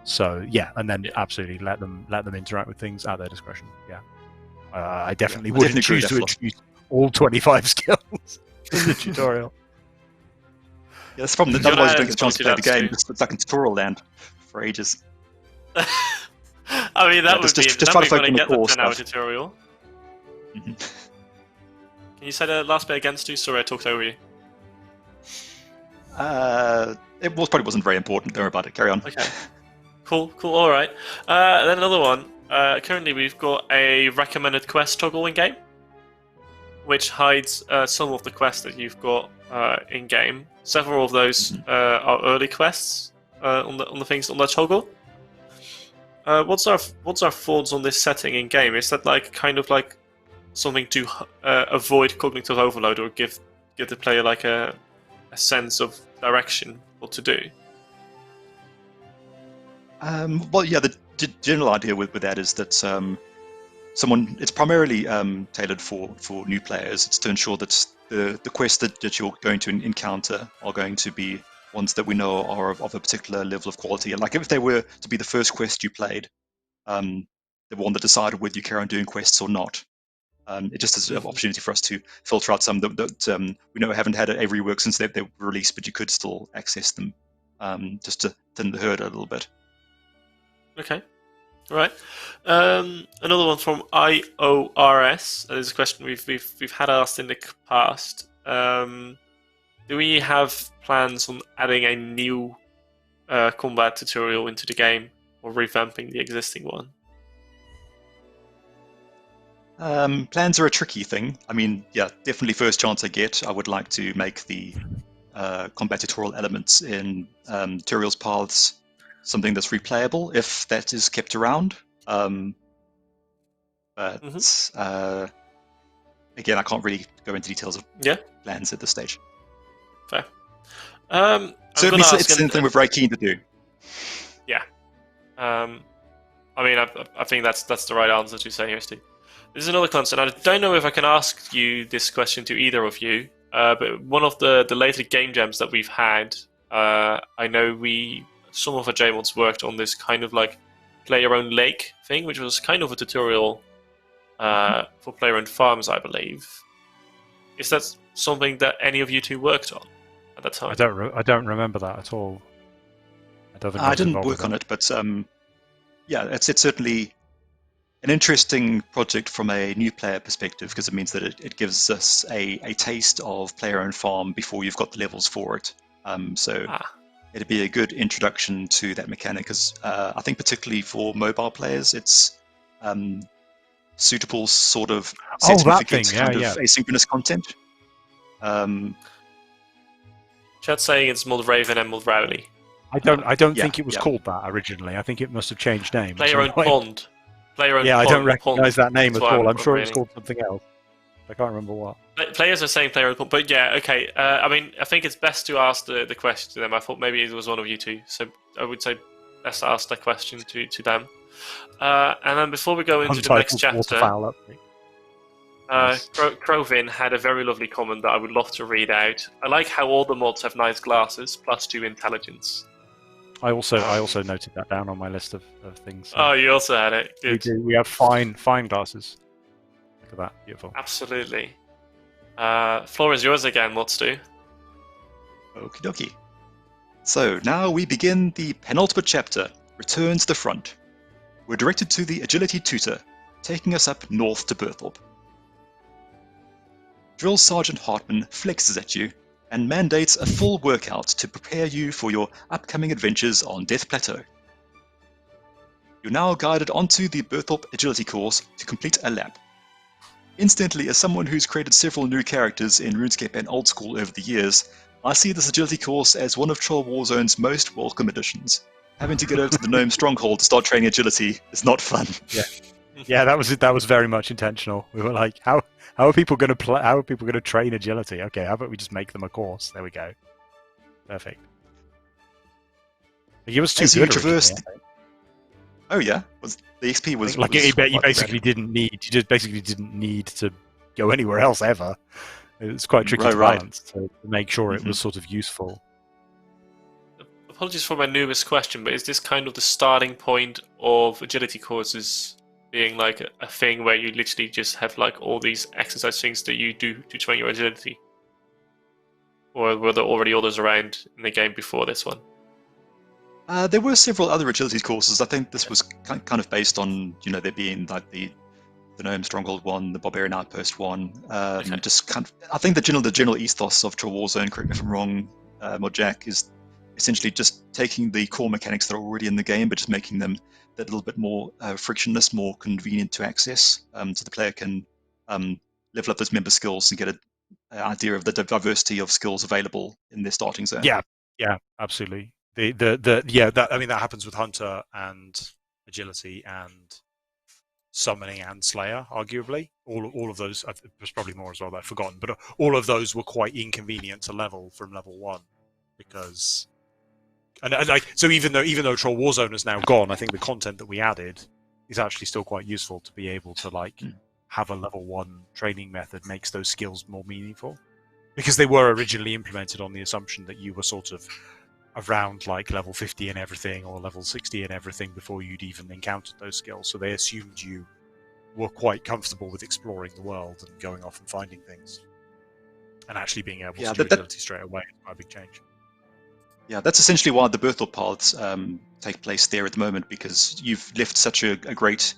So yeah, and then absolutely let them interact with things at their discretion. Yeah, I definitely wouldn't choose to introduce all 25 skills in the tutorial. Yeah, that's the problem. Otherwise, you don't get a chance to play the game. It's stuck in tutorial land for ages. I mean, that Yeah, would be just that try would to be when focus I on the get the core 10-hour stuff. tutorial. Mhm. Can you say the last bit again, Stu? Sorry, I talked over you. It probably wasn't very important. Don't worry about it. Carry on. Okay. Cool, all right. Then another one. Currently, we've got a recommended quest toggle in game, which hides some of the quests that you've got in game. Several of those are early quests on the things on the toggle. What's our thoughts on this setting in game? Is that like kind of like something to avoid cognitive overload, or give the player like a sense of direction what to do? Well, yeah, the general idea with that is that it's primarily tailored for new players. It's to ensure that the quests that you're going to encounter are going to be ones that we know are of a particular level of quality. And like if they were to be the first quest you played, the one that decided whether you carry on doing quests or not, it just is an opportunity for us to filter out some that we know haven't had a rework since they were released, but you could still access them, just to thin the herd a little bit. Okay. All right. Another one from IORS. There's a question we've had asked in the past. Do we have plans on adding a new combat tutorial into the game, or revamping the existing one? Plans are a tricky thing. I mean, yeah, definitely first chance I get, I would like to make the combat tutorial elements in tutorials paths something that's replayable if that is kept around. But again, I can't really go into details of plans at this stage. Fair. Certainly, it's something we're very keen to do. Yeah. I mean, I think that's the right answer to say here, Steve. This is another concern. I don't know if I can ask you this question to either of you, but one of the later game jams that we've had, I know some of our JMods worked on this kind of like player-owned lake thing, which was kind of a tutorial for player-owned farms, I believe. Is that something that any of you two worked on at that time? I don't remember that at all. I didn't work on it, but yeah, it's certainly an interesting project from a new player perspective, because it means that it gives us a taste of player-owned farm before you've got the levels for it. It'd be a good introduction to that mechanic, because I think particularly for mobile players, it's suitable sort of setting for kids, kind of asynchronous content. Chat's saying it's Muldraven and Muldravelly. I don't think it was called that originally. I think it must have changed name. Player-owned pond. I don't recognise that name at all. I'm sure it's called something else. I can't remember what. Players are saying player-owned pond, but yeah, okay. I mean, I think it's best to ask the question to them. I thought maybe it was one of you two, so I would say let's ask that question to them. And then before we go into the next chapter, Crovin had a very lovely comment that I would love to read out. I like how all the mods have nice glasses, +2 intelligence. I also noted that down on my list of things. So. Oh, you also had it. Good. We do. We have fine glasses. Look at that, beautiful. Absolutely. Floor is yours again, Mods do. Okie dokie. So now we begin the penultimate chapter, Return to the Front. We're directed to the Agility Tutor, taking us up north to Burthorpe. Drill Sergeant Hartman flexes at you and mandates a full workout to prepare you for your upcoming adventures on Death Plateau. You're now guided onto the Birthop Agility course to complete a lap. Instantly, as someone who's created several new characters in RuneScape and Old School over the years, I see this Agility course as one of Troll Warzone's most welcome additions. Having to get over to the Gnome Stronghold to start training Agility is not fun. Yeah, that was very much intentional. We were like, how are people going to play? How are people going to train Agility? Okay, how about we just make them a course? There we go. Perfect. He was too as good. You traversed... Oh yeah, the XP was like you basically didn't need. You just basically didn't need to go anywhere else ever. It's quite tricky to balance to make sure it was sort of useful. Apologies for my newest question, but is this kind of the starting point of Agility courses being like a thing where you literally just have like all these exercise things that you do to train your Agility? Or were there already others around in the game before this one? There were several other agility courses. I think this was kind of based on, there being like the Gnome Stronghold one, the Barbarian Outpost one. Okay. Just kind of, I think the general ethos of Troll Warzone, correct me if I'm wrong, Mod Jack, is essentially just taking the core mechanics that are already in the game, but just making them that little bit more frictionless, more convenient to access, so the player can level up those member skills and get an idea of the diversity of skills available in their starting zone. Yeah, absolutely. That that happens with Hunter and Agility and Summoning and Slayer, arguably. All of those, there's probably more as well that I've forgotten, but all of those were quite inconvenient to level from level 1 because. And so even though Troll Warzone is now gone, I think the content that we added is actually still quite useful to be able to have a level 1 training method makes those skills more meaningful, because they were originally implemented on the assumption that you were sort of around level 50 and everything, or level 60 and everything before you'd even encountered those skills. So they assumed you were quite comfortable with exploring the world and going off and finding things, and actually being able to do agility straight away is quite a big change. Yeah, that's essentially why the Birthop paths take place there at the moment, because you've left such a great,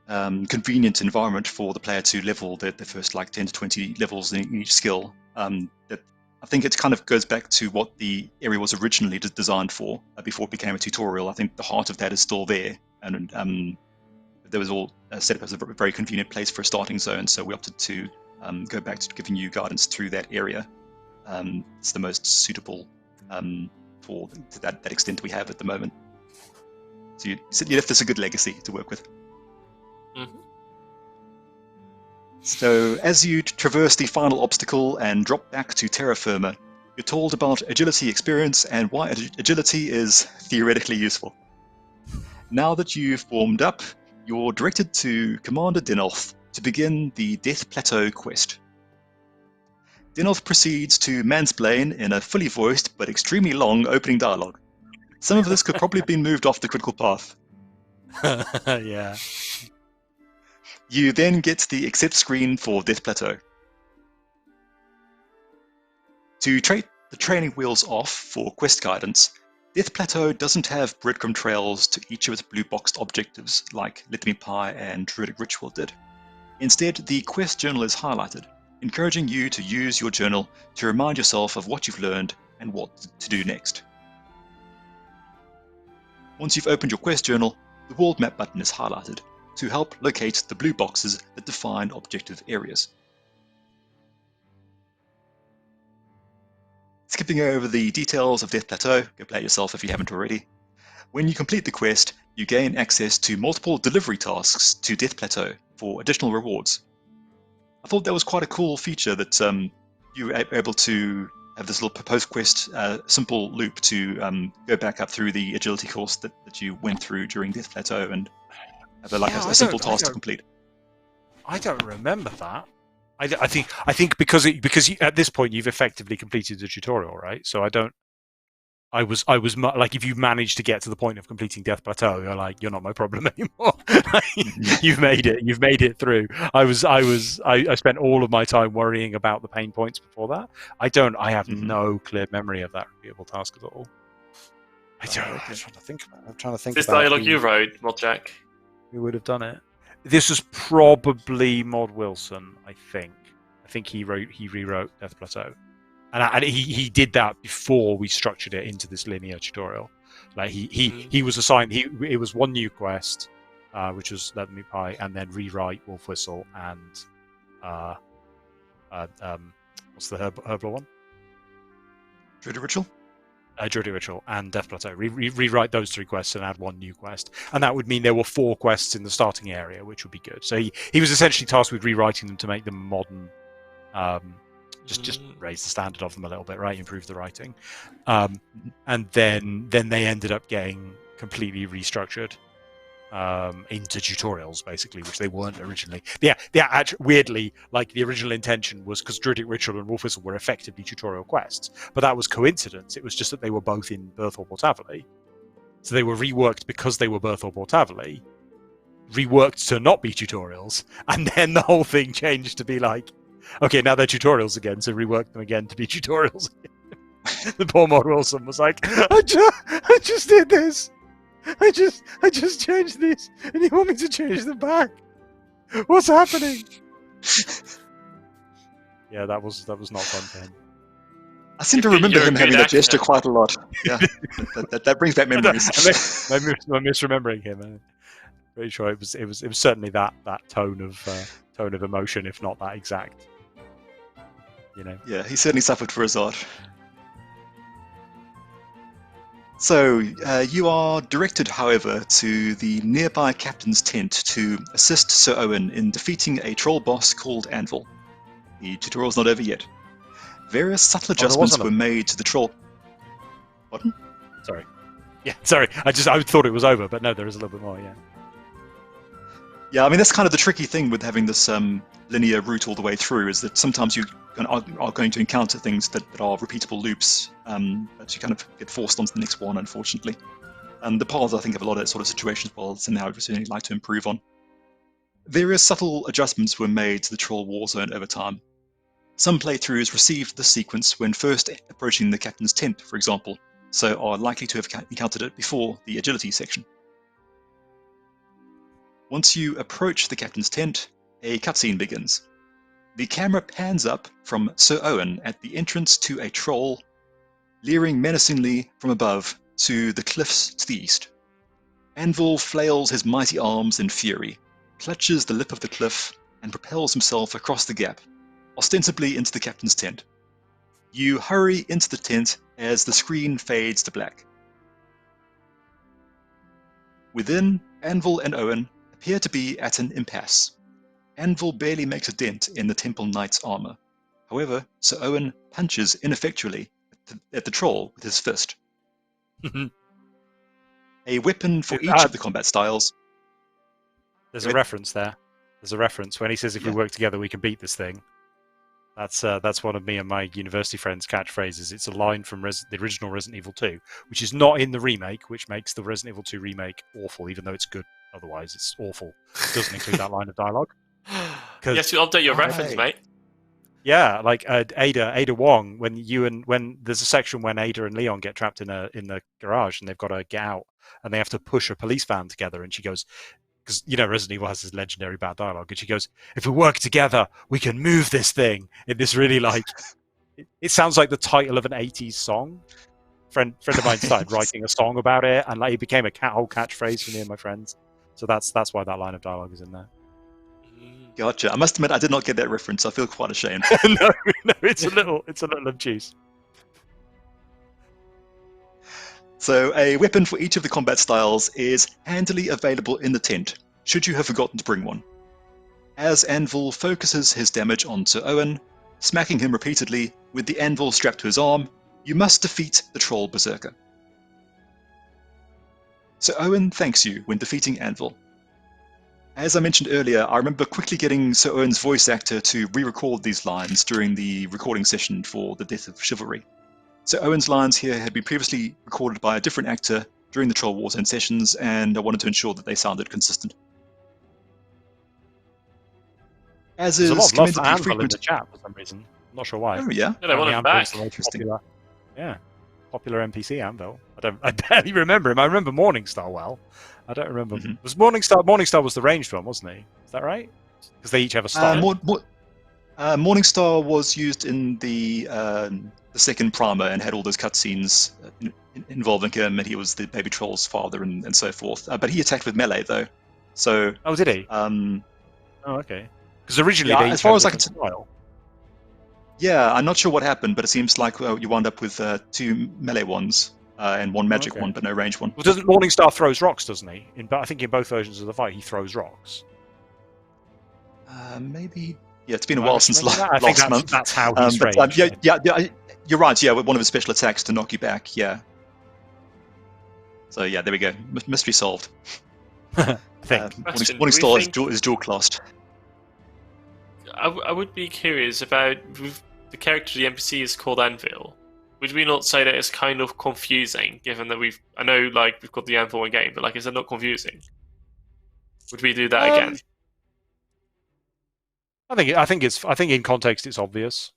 convenient environment for the player to level their first 10 to 20 levels in each skill. That I think it kind of goes back to what the area was originally designed for before it became a tutorial. I think the heart of that is still there, and there was all set up as a very convenient place for a starting zone. So we opted to go back to giving you guidance through that area. It's the most suitable for that extent we have at the moment. So you left us a good legacy to work with. Mm-hmm. So as you traverse the final obstacle and drop back to terra firma, you're told about agility experience and why agility is theoretically useful. Now that you've warmed up, you're directed to Commander Denolf to begin the Death Plateau quest. Denolf proceeds to mansplain in a fully voiced but extremely long opening dialogue. Some of this could probably have been moved off the critical path. Yeah. You then get the accept screen for Death Plateau. To trade the training wheels off for quest guidance, Death Plateau doesn't have breadcrumb trails to each of its blue boxed objectives like Let Me Pie and Druidic Ritual did. Instead, the quest journal is highlighted, encouraging you to use your journal to remind yourself of what you've learned and what to do next. Once you've opened your quest journal, the world map button is highlighted to help locate the blue boxes that define objective areas. Skipping over the details of Death Plateau, go play it yourself if you haven't already. When you complete the quest, you gain access to multiple delivery tasks to Death Plateau for additional rewards. I thought that was quite a cool feature that you were able to have this little post-quest simple loop to go back up through the agility course that you went through during Death Plateau and have a simple task to complete. I don't remember that. I think because at this point you've effectively completed the tutorial, right? So I was if you managed to get to the point of completing Death Plateau, you're not my problem anymore. You've made it through. I spent all of my time worrying about the pain points before that. I have no clear memory of that repeatable task at all. I'm trying to think about it. This dialogue you wrote, Mod Jack. Who would have done it? This was probably Mod Wilson, I think. I think he rewrote Death Plateau. And he did that before we structured it into this linear tutorial. He was assigned. It was one new quest, which was Let Me Pie, and then rewrite Wolf Whistle and what's the herbal one? Druidic Ritual. Druidic Ritual and Death Plateau. Rewrite those 3 quests and add 1 new quest, and that would mean there were 4 quests in the starting area, which would be good. So he was essentially tasked with rewriting them to make them modern. Just raise the standard of them a little bit, right? Improve the writing, and then they ended up getting completely restructured into tutorials, basically, which they weren't originally. Weirdly, the original intention was because Druidic Ritual and Wolf Whistle were effectively tutorial quests, but that was coincidence. It was just that they were both in Burthorpe or Watery, so they were reworked because they were Burthorpe or Watery, reworked to not be tutorials, and then the whole thing changed to be okay, now they're tutorials again, so rework them again to be tutorials again. The poor Mod Wilson was like, I just did this. I just changed these, and you want me to change them back? What's happening? Yeah, that was not fun for him. I seem to remember You're a him having good that gesture actor. quite a lot. Yeah, that brings back memories. I'm misremembering him. I'm pretty sure it was certainly that tone of emotion, if not that exact. You know. Yeah, he certainly suffered for his art. So, you are directed, however, to the nearby captain's tent to assist Sir Owen in defeating a troll boss called Anvil. The tutorial's not over yet. Various subtle adjustments were made to the troll... Pardon? Sorry. Yeah, sorry. I thought it was over, but no, there is a little bit more, yeah. Yeah, I mean, that's kind of the tricky thing with having this linear route all the way through, is that sometimes you are going to encounter things that are repeatable loops, that you kind of get forced onto the next one, unfortunately. And the paths, I think, have a lot of that sort of situations, well, it's an area I'd certainly like to improve on. Various subtle adjustments were made to the Troll Warzone over time. Some playthroughs received this sequence when first approaching the captain's tent, for example, so are likely to have encountered it before the agility section. Once you approach the captain's tent, a cutscene begins. The camera pans up from Sir Owen at the entrance to a troll, leering menacingly from above to the cliffs to the east. Anvil flails his mighty arms in fury, clutches the lip of the cliff, and propels himself across the gap, ostensibly into the captain's tent. You hurry into the tent as the screen fades to black. Within, Anvil and Owen appear to be at an impasse. Anvil barely makes a dent in the Temple Knight's armor. However, Sir Owen punches ineffectually at the troll with his fist. A weapon for each of the combat styles. There's a reference there. There's a reference when he says, "If we work together, we can beat this thing." That's one of me and my university friends' catchphrases. It's a line from the original Resident Evil 2, which is not in the remake, which makes the Resident Evil 2 remake awful, even though it's good. Otherwise, it's awful. It doesn't include that line of dialogue. Yes, you update your reference, mate. Yeah, like Ada Wong. When there's a section when Ada and Leon get trapped in the garage and they've got to get out and they have to push a police van together, and she goes, because Resident Evil has this legendary bad dialogue, and she goes, "If we work together, we can move this thing." In this really it sounds like the title of an '80s song. Friend of mine started writing a song about it, and it became a whole catchphrase for me and my friends. So that's why that line of dialogue is in there. Gotcha. I must admit, I did not get that reference. I feel quite ashamed. no, it's a little obtuse. So a weapon for each of the combat styles is handily available in the tent, should you have forgotten to bring one. As Anvil focuses his damage on Sir Owen, smacking him repeatedly with the anvil strapped to his arm, you must defeat the Troll Berserker. Sir Owen thanks you when defeating Anvil. As I mentioned earlier, I remember quickly getting Sir Owen's voice actor to re-record these lines during the recording session for The Death of Chivalry. Sir Owen's lines here had been previously recorded by a different actor during the Troll Warzone sessions, and I wanted to ensure that they sounded consistent. As There's is a lot of love for commendably Anvil in frequent... the chat for some reason. I'm not sure why. Oh, yeah? Yeah, they want him back. Interesting. Popular NPC Anvil. I barely remember him. I remember Morningstar well. I don't remember. Was Morningstar was the ranged one, wasn't he? Is that right? Because they each have a style. Morningstar was used in the second primer and had all those cutscenes involving him, and he was the baby troll's father and so forth. But he attacked with melee though. So. Oh, did he? Oh, okay. Because originally they each had a different style. Yeah, I'm not sure what happened, but it seems like you wound up with two melee ones and one magic one, but no range one. Well, doesn't Morningstar throws rocks, doesn't he? I think in both versions of the fight, he throws rocks. Maybe. Yeah, it's been a while since last month. That's how he's ranged. Yeah, you're right. Yeah, with one of his special attacks to knock you back. Yeah. So yeah, there we go. Mystery solved. Morningstar is dual classed. I would be curious about the character the NPC is called Anvil. Would we not say that it's kind of confusing, given that we've got the Anvil in game, but is it not confusing? Would we do that again? I think in context it's obvious.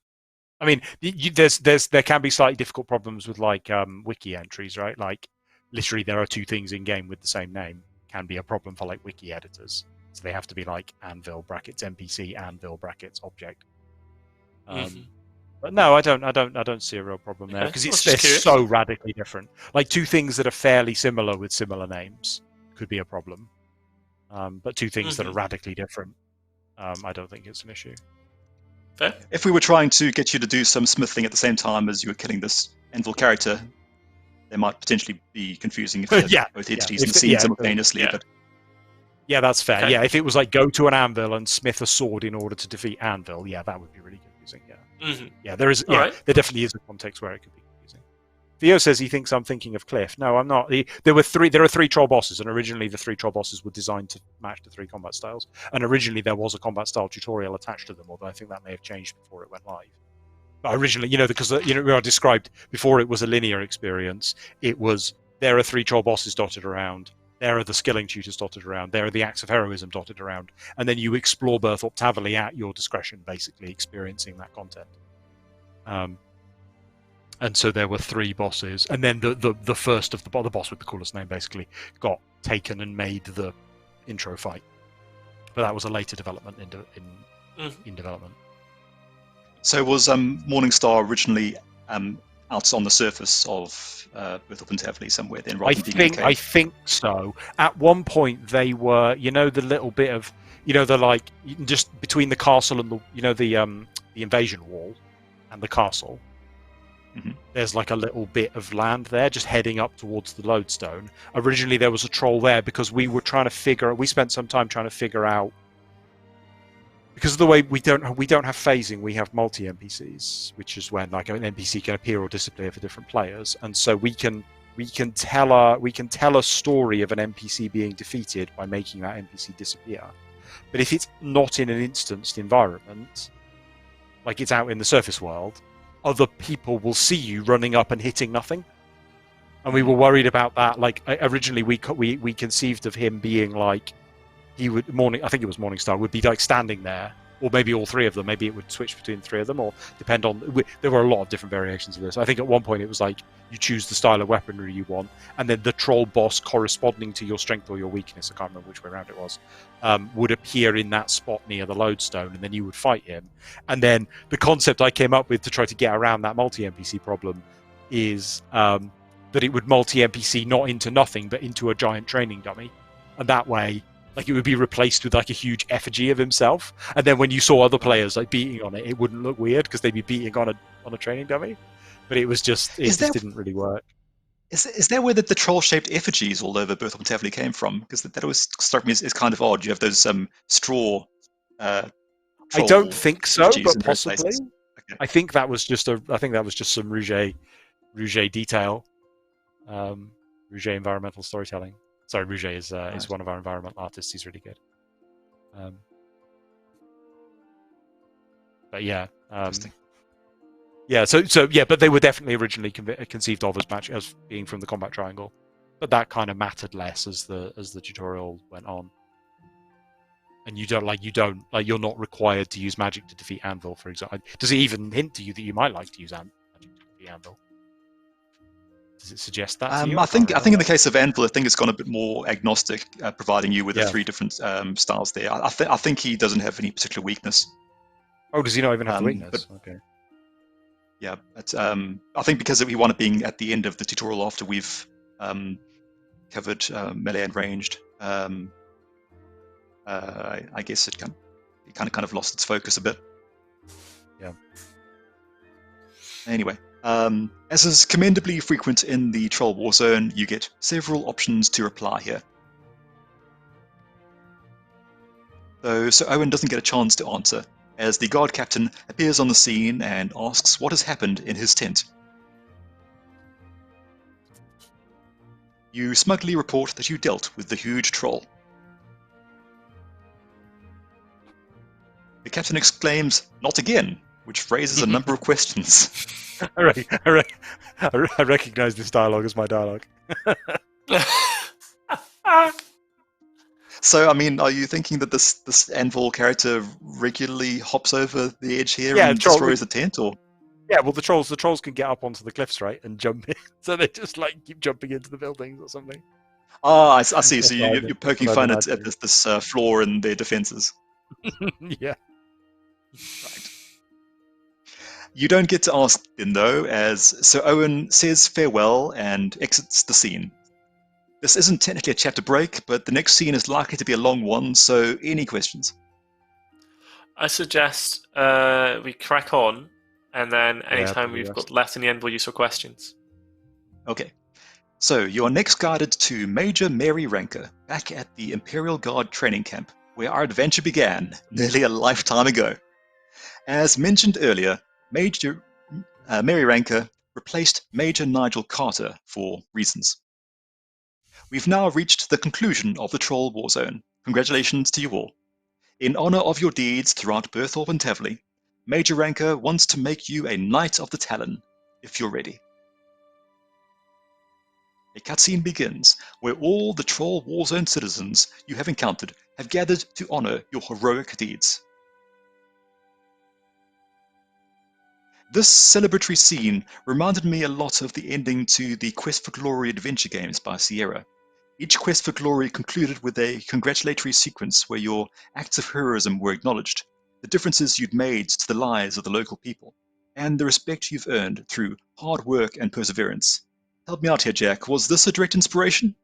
I mean, there can be slightly difficult problems with like wiki entries, right? Like literally there are two things in game with the same name can be a problem for like wiki editors. So they have to be like anvil brackets NPC anvil brackets object. But no, I don't see a real problem there because they're so radically different. Like two things that are fairly similar with similar names could be a problem, but two things that are radically different, I don't think it's an issue. Fair. If we were trying to get you to do some smithing at the same time as you were killing this anvil character, they might potentially be confusing if you had both entities in the scene simultaneously. Yeah. But yeah, that's fair. Okay. Yeah, if it was like go to an anvil and smith a sword in order to defeat anvil, yeah, that would be really confusing. Yeah, yeah, there is. Yeah, Right. there definitely is a context where it could be confusing. Theo says he thinks I'm thinking of Cliff. No, I'm not. There are three troll bosses, and originally the three troll bosses were designed to match the three combat styles. And originally there was a combat style tutorial attached to them, although I think that may have changed before it went live. But originally, because I described before it was a linear experience. It was there are three troll bosses dotted around. There are the skilling tutors dotted around. There are the acts of heroism dotted around, and then you explore Burthorpe Taverley at your discretion, basically experiencing that content. And so there were three bosses, and then the first of the boss with the coolest name basically got taken and made the intro fight. But that was a later development in development. So was Morningstar originally out on the surface of Birthop and Taverley somewhere then? I think so. At one point they were, the little bit of, the like just between the castle and the invasion wall and the castle. Mm-hmm. There's like a little bit of land there, just heading up towards the lodestone. Originally, there was a troll there because we spent some time trying to figure out, because of the way we don't have phasing, we have multi NPCs, which is when like an NPC can appear or disappear for different players, and so we can tell a story of an NPC being defeated by making that NPC disappear. But if it's not in an instanced environment, like it's out in the surface world, other people will see you running up and hitting nothing. And we were worried about that. Like originally we conceived of him being like, I think it was Morningstar, would be like standing there, or maybe all three of them. Maybe it would switch between the three of them, or depend on. There were a lot of different variations of this. I think at one point it was like you choose the style of weaponry you want, and then the troll boss corresponding to your strength or your weakness, I can't remember which way around it was, would appear in that spot near the lodestone, and then you would fight him. And then the concept I came up with to try to get around that multi-NPC problem is that it would multi-NPC not into nothing, but into a giant training dummy. And that way, like it would be replaced with like a huge effigy of himself. And then when you saw other players like beating on it, it wouldn't look weird because they'd be beating on a training dummy. But it was just, didn't really work. Is there where the troll-shaped effigies all over Birthop and Taverley came from? Because that always struck me as kind of odd. You have those straw. I don't think so, but possibly. Okay. I think that was just some Rouget detail, Rouget environmental storytelling. Sorry, Rouget is one of our environmental artists. He's really good. But yeah. Yeah, but they were definitely originally conceived of as being from the combat triangle, but that kind of mattered less as the tutorial went on. And you're not required to use magic to defeat Anvil, for example. Does it even hint to you that you might like to use magic to defeat Anvil? Does it suggest that to you? I think in the case of Anvil, I think it's gone a bit more agnostic, providing you with the three different styles there. I think he doesn't have any particular weekness. Oh, does he not even have the weakness? Okay. Yeah, but I think because we want it being at the end of the tutorial after we've covered melee and ranged, I guess it kind of lost its focus a bit. Yeah. Anyway, as is commendably frequent in the Troll Warzone, you get several options to reply here. Though Sir Owen doesn't get a chance to answer, as the guard captain appears on the scene and asks what has happened in his tent. You smugly report that you dealt with the huge troll. The captain exclaims, "Not again," which raises a number of questions. I recognise this dialogue as my dialogue. So, I mean, are you thinking that this Anvil character regularly hops over the edge here and destroys the tent, or? Yeah, well, the trolls can get up onto the cliffs, right, and jump in. So they just like keep jumping into the buildings or something. Oh, I see. So That's what you're poking I'm fun at imagining. this flaw in their defenses. Yeah. Right. You don't get to ask then, though, as Sir Owen says farewell and exits the scene. This isn't technically a chapter break, but the next scene is likely to be a long one, so any questions? I suggest we crack on, and then anytime probably we've best. got left in the end, we'll use for questions. Okay. So you are next guided to Major Mary Ranker, back at the Imperial Guard training camp, where our adventure began nearly a lifetime ago. As mentioned earlier, Major Mary Ranker replaced Major Nigel Carter for reasons. We've now reached the conclusion of the Troll Warzone. Congratulations to you all. In honor of your deeds throughout Burthorpe and Tavley, Major Ranker wants to make you a Knight of the Talon, if you're ready. A cutscene begins, where all the Troll Warzone citizens you have encountered have gathered to honor your heroic deeds. This celebratory scene reminded me a lot of the ending to the Quest for Glory adventure games by Sierra. Each Quest for Glory concluded with a congratulatory sequence where your acts of heroism were acknowledged, the differences you'd made to the lives of the local people, and the respect you've earned through hard work and perseverance. Help me out here, Jack. Was this a direct inspiration?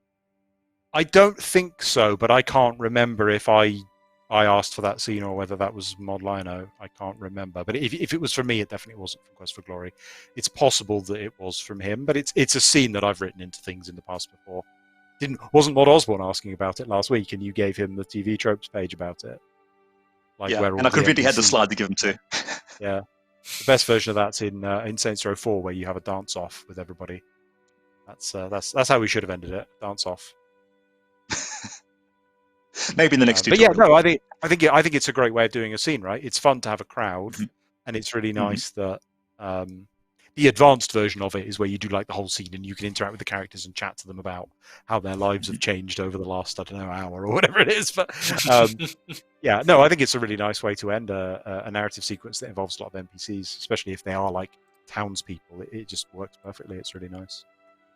I don't think so, but I can't remember if I asked for that scene or whether that was Mod Lino. I can't remember. But if it was from me, it definitely wasn't from Quest for Glory. It's possible that it was from him, but it's a scene that I've written into things in the past before. Wasn't Mod Osborne asking about it last week, and you gave him the TV tropes page about it? Like Yeah, where and I all the completely had the NPCs slide to give him too. Yeah, the best version of that's in Saints Row 4, where you have a dance off with everybody. That's how we should have ended it. Dance off. Maybe in the next But yeah, tutorial. no, I think it's a great way of doing a scene, right? It's fun to have a crowd, and it's really nice that the advanced version of it is where you do like the whole scene and you can interact with the characters and chat to them about how their lives have changed over the last, I don't know, hour or whatever it is. But yeah, no, I think it's a really nice way to end a narrative sequence that involves a lot of NPCs, especially if they are like townspeople. It just works perfectly. It's really nice.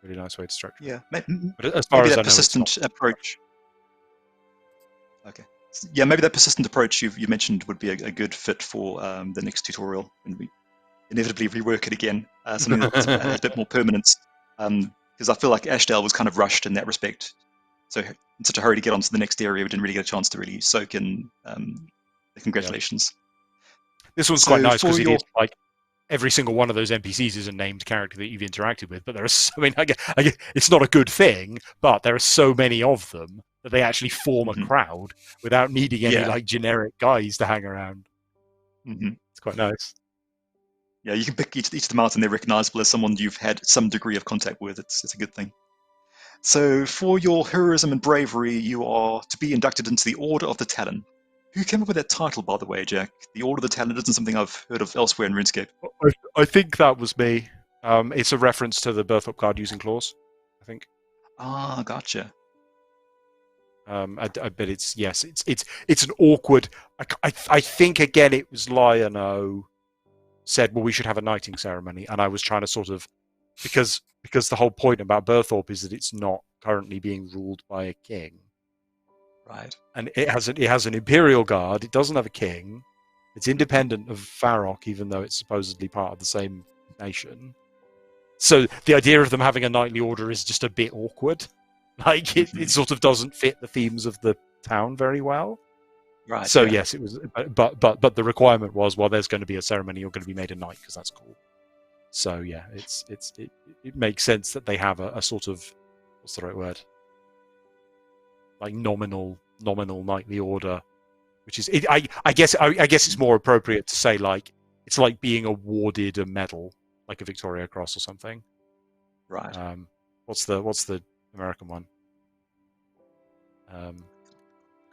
Really nice way to structure it. Yeah, But as far maybe as that I know, persistent approach. Okay. Yeah, maybe that persistent approach you mentioned would be a good fit for the next tutorial when we inevitably rework it again. Something that has a bit more permanence. Because I feel like Ashdale was kind of rushed in that respect. So in such a hurry to get onto the next area, we didn't really get a chance to really soak in the congratulations. This one's quite nice because it is like every single one of those NPCs is a named character that you've interacted with. But there are so many. I guess it's not a good thing, but there are so many of them that they actually form a crowd without needing any like generic guys to hang around. It's quite nice. Yeah, you can pick each of them out and they're recognizable as someone you've had some degree of contact with. It's a good thing. So for your heroism and bravery, you are to be inducted into the Order of the Talon. Who came up with that title, by the way, Jack? The Order of the Talon isn't something I've heard of elsewhere in RuneScape. I think that was me. It's a reference to the Birthop card using claws, I think. Ah, gotcha. I bet it's an awkward. I think again it was Lion-O said, well, we should have a knighting ceremony, and I was trying to sort of because the whole point about Burthorpe is that it's not currently being ruled by a king, right? And it has an imperial guard. It doesn't have a king. It's independent of Farrock, even though it's supposedly part of the same nation. So the idea of them having a knightly order is just a bit awkward. Like it sort of doesn't fit the themes of the town very well. Right. So yes, it was, but the requirement was, well, there's going to be a ceremony. You're going to be made a knight because that's cool. So yeah, it makes sense that they have a sort of, what's the right word? Like nominal knightly order, which is I guess it's more appropriate to say like it's like being awarded a medal, like a Victoria Cross or something. Right. What's the American one? Can't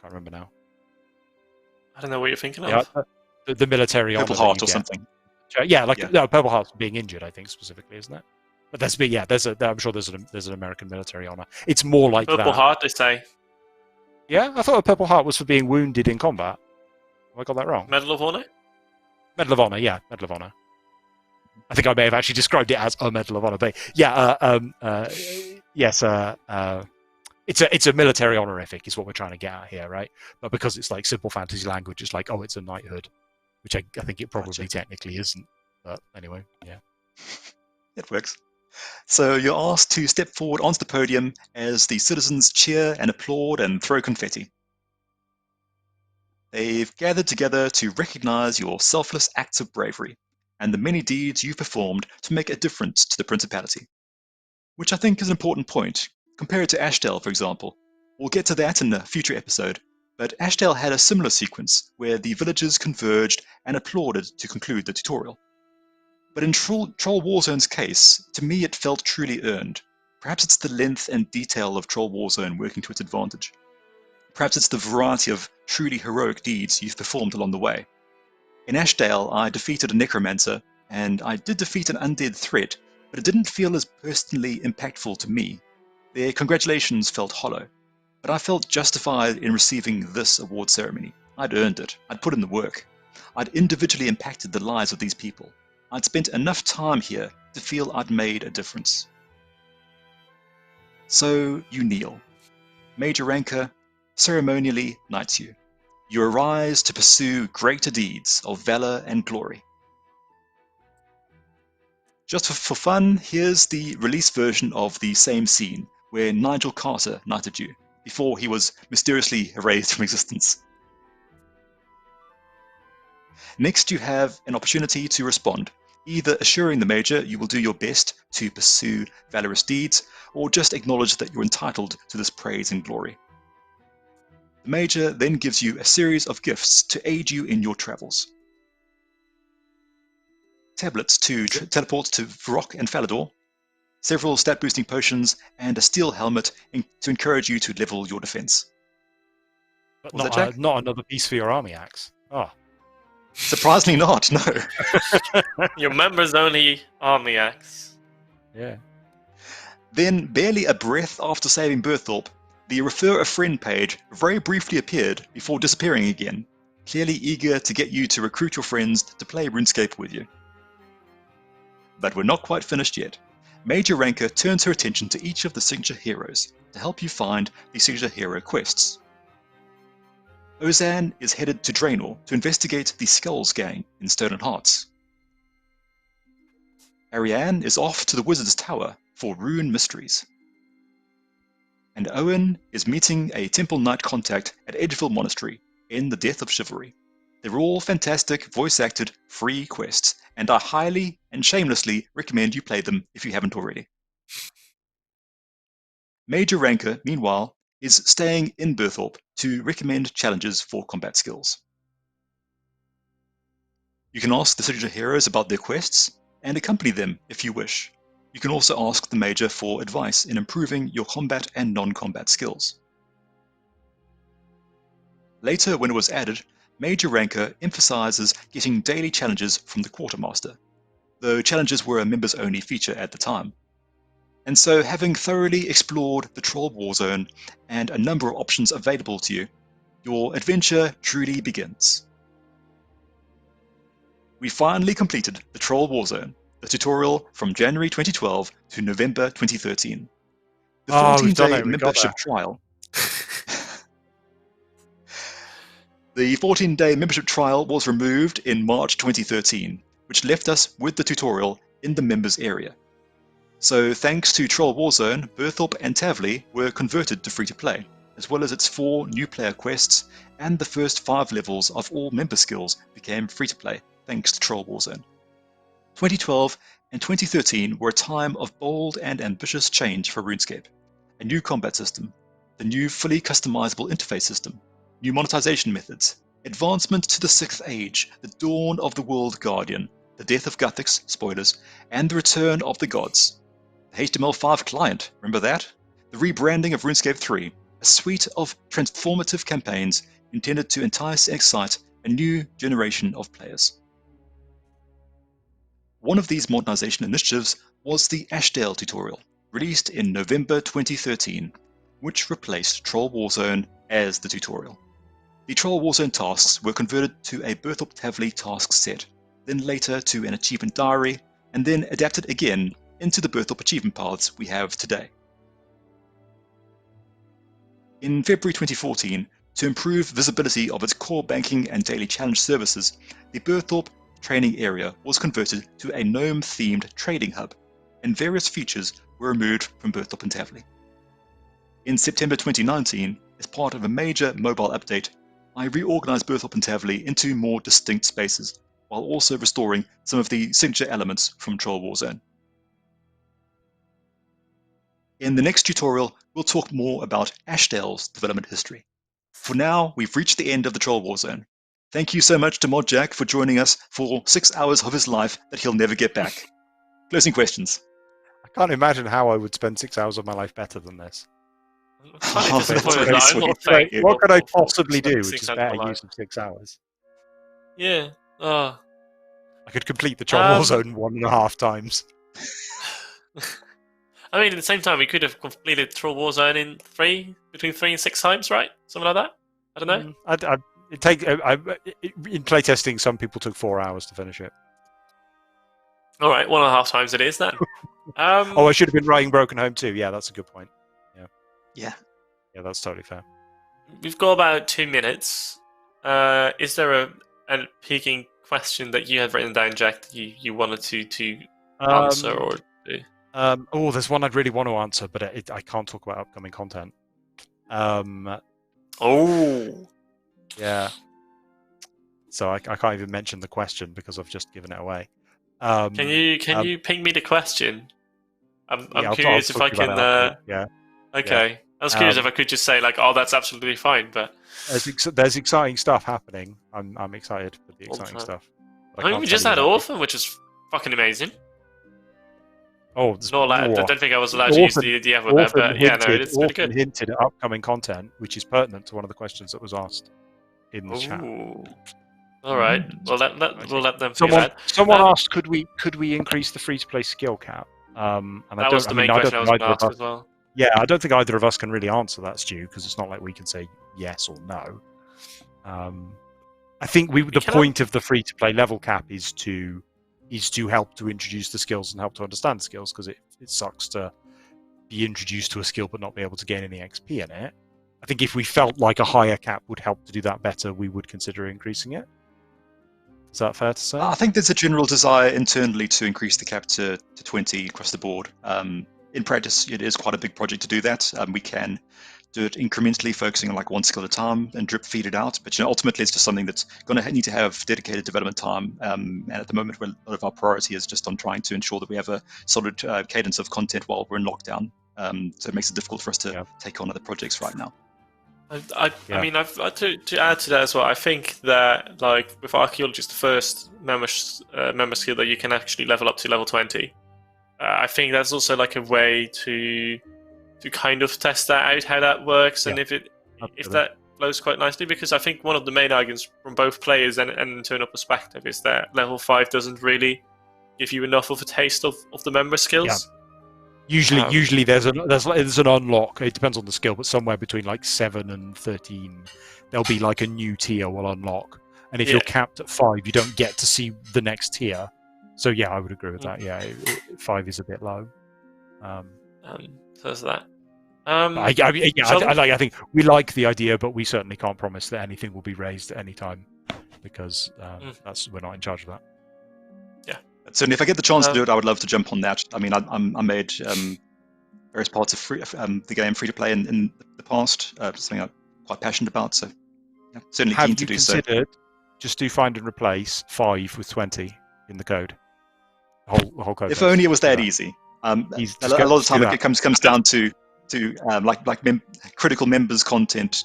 remember now. I don't know what you're thinking of. The military Purple honor Heart or something. Yeah, no, Purple Heart's being injured, I think specifically, isn't it? But I'm sure there's an American military honor. It's more like Purple Heart, they say. Yeah, I thought a Purple Heart was for being wounded in combat. Have I got that wrong? Medal of Honor. Medal of Honor, yeah, Medal of Honor. I think I may have actually described it as a Medal of Honor. But yeah, yes, it's a military honorific is what we're trying to get at here, right? But because it's like simple fantasy language, it's like, oh, it's a knighthood, which I think it probably technically isn't. But anyway, yeah. It works. So you're asked to step forward onto the podium as the citizens cheer and applaud and throw confetti. They've gathered together to recognize your selfless acts of bravery and the many deeds you've performed to make a difference to the Principality. Which I think is an important point. Compare it to Ashdale, for example. We'll get to that in a future episode, but Ashdale had a similar sequence where the villagers converged and applauded to conclude the tutorial. But in Troll Warzone's case, to me it felt truly earned. Perhaps it's the length and detail of Troll Warzone working to its advantage. Perhaps it's the variety of truly heroic deeds you've performed along the way. In Ashdale, I defeated a necromancer, and I did defeat an undead threat, but it didn't feel as personally impactful to me. Their congratulations felt hollow, but I felt justified in receiving this award ceremony. I'd earned it. I'd put in the work. I'd individually impacted the lives of these people. I'd spent enough time here to feel I'd made a difference. So you kneel. Major Ranker ceremonially knights you. You arise to pursue greater deeds of valor and glory. Just for fun, here's the release version of the same scene, where Nigel Carter knighted you, before he was mysteriously erased from existence. Next, you have an opportunity to respond, either assuring the Major you will do your best to pursue valorous deeds, or just acknowledge that you're entitled to this praise and glory. The Major then gives you a series of gifts to aid you in your travels. Tablets to teleport to Varrock and Falador, several stat-boosting potions, and a steel helmet to encourage you to level your defense. But Was that Jack? not another piece for your army axe. Oh. Surprisingly not, no. Your members only army axe. Yeah. Then, barely a breath after saving Burthorpe, the Refer a Friend page very briefly appeared before disappearing again, clearly eager to get you to recruit your friends to play RuneScape with you. But we're not quite finished yet. Major Ranker turns her attention to each of the signature heroes to help you find the signature hero quests. Ozan is headed to Draenor to investigate the Skulls gang in Stolen Hearts. Ariane is off to the Wizard's Tower for Rune Mysteries. And Owen is meeting a Temple Knight contact at Edgeville Monastery in The Death of Chivalry. They're all fantastic, voice-acted, free quests, and I highly and shamelessly recommend you play them if you haven't already. Major Ranker, meanwhile, is staying in Burthorpe to recommend challenges for combat skills. You can ask the signature heroes about their quests, and accompany them if you wish. You can also ask the Major for advice in improving your combat and non-combat skills. Later, when it was added, Major Ranker emphasizes getting daily challenges from the Quartermaster, though challenges were a members-only feature at the time. And so, having thoroughly explored the Troll Warzone and a number of options available to you, your adventure truly begins. We finally completed the Troll Warzone, the tutorial from January 2012 to November 2013. The 14-day membership trial. The 14-day membership trial was removed in March 2013, which left us with the tutorial in the members area. So thanks to Troll Warzone, Burthorpe and Tavley were converted to free-to-play, as well as its 4 new player quests, and the first 5 levels of all member skills became free-to-play, thanks to Troll Warzone. 2012 and 2013 were a time of bold and ambitious change for RuneScape. A new combat system, the new fully customizable interface system, new monetization methods, advancement to the 6th Age, the dawn of the World Guardian, the death of Gothics, spoilers, and the return of the gods. The HTML5 client, remember that? The rebranding of RuneScape 3, a suite of transformative campaigns intended to entice and excite a new generation of players. One of these modernization initiatives was the Ashdale tutorial, released in November 2013, which replaced Troll Warzone as the tutorial. The Troll Warzone tasks were converted to a Birthop Tavley task set, then later to an achievement diary, and then adapted again into the Birthop achievement paths we have today. In February 2014, to improve visibility of its core banking and daily challenge services, the Burthorpe training area was converted to a gnome-themed trading hub, and various features were removed from Burthorpe and Tavley. In September 2019, as part of a major mobile update, I reorganized Burthorpe and Tavley into more distinct spaces, while also restoring some of the signature elements from Troll Warzone. In the next tutorial, we'll talk more about Ashdale's development history. For now, we've reached the end of the Troll Warzone. Thank you so much to Mod Jack for joining us for 6 hours of his life that he'll never get back. Closing questions. I can't imagine how I would spend 6 hours of my life better than this. Slightly Oh, disappointed that's that I'm very not sweet. thank you What could I for possibly do spending which 6 is hours of better my use life. of 6 hours? Yeah. Oh. I could complete the Troll Um, Warzone 1.5 times. I mean, at the same time, we could have completed Troll Warzone in between 3 and 6 times, right? Something like that. I don't know. In playtesting, some people took 4 hours to finish it. All right, 1.5 times it is then. Oh, I should have been writing Broken Home too. Yeah, that's a good point. Yeah. Yeah, that's totally fair. We've got about 2 minutes. Is there a peeking question that you have written down, Jack, that you wanted to answer or do? There's one I'd really want to answer, but I can't talk about upcoming content. Oh. Yeah. So I can't even mention the question because I've just given it away. Can you ping me the question? I'm I'll curious talk if I to you about can. it after. Yeah. Okay. I was curious if I could just say like, "Oh, that's absolutely fine," but there's exciting stuff happening. I'm excited for the exciting stuff. I mean, we just had Orphan, which is fucking amazing. Oh, there's Not allowed, I more. don't think I was allowed to use the F word there, but yeah, no, it's pretty good. Hinted at upcoming content, which is pertinent to one of the questions that was asked in the chat. All right, we'll let them figure that. Someone asked, could we increase the free-to-play skill cap? That was the main question I was going to ask as well. Yeah, I don't think either of us can really answer that, Stu, because it's not like we can say yes or no. I think the point of the free-to-play level cap is to help to introduce the skills and help to understand the skills, because it sucks to be introduced to a skill but not be able to gain any XP in it. I think if we felt like a higher cap would help to do that better, we would consider increasing it. Is that fair to say? I think there's a general desire internally to increase the cap to 20 across the board. In practice, it is quite a big project to do that. We can do it incrementally, focusing on like one skill at a time and drip feed it out. But ultimately, it's just something that's going to need to have dedicated development time. And at the moment, a lot of our priority is just on trying to ensure that we have a solid cadence of content while we're in lockdown. So it makes it difficult for us to take on other projects right now. I mean, to add to that as well, I think that like with Archaeology, it's the first member skill that you can actually level up to level 20. I think that's also like a way to kind of test that out, how that works, and if that flows quite nicely, because I think one of the main arguments from both players and internal perspective is that level 5 doesn't really give you enough of a taste of the member skills. Yeah. Usually there's an unlock. It depends on the skill, but somewhere between like 7 and 13, there'll be like a new tier will unlock. And if you're capped at 5, you don't get to see the next tier. So yeah, I would agree with that. Yeah, 5 is a bit low. So there's that. I think we like the idea, but we certainly can't promise that anything will be raised at any time because we're not in charge of that. Certainly, if I get the chance to do it, I would love to jump on that. I mean, I made various parts of the game free to play in the past, something I'm quite passionate about. So, certainly keen to do so. Have you considered just do find and replace 5 with 20 in the code? The whole code. If only it was that easy. A lot of the time, it comes down to critical members content.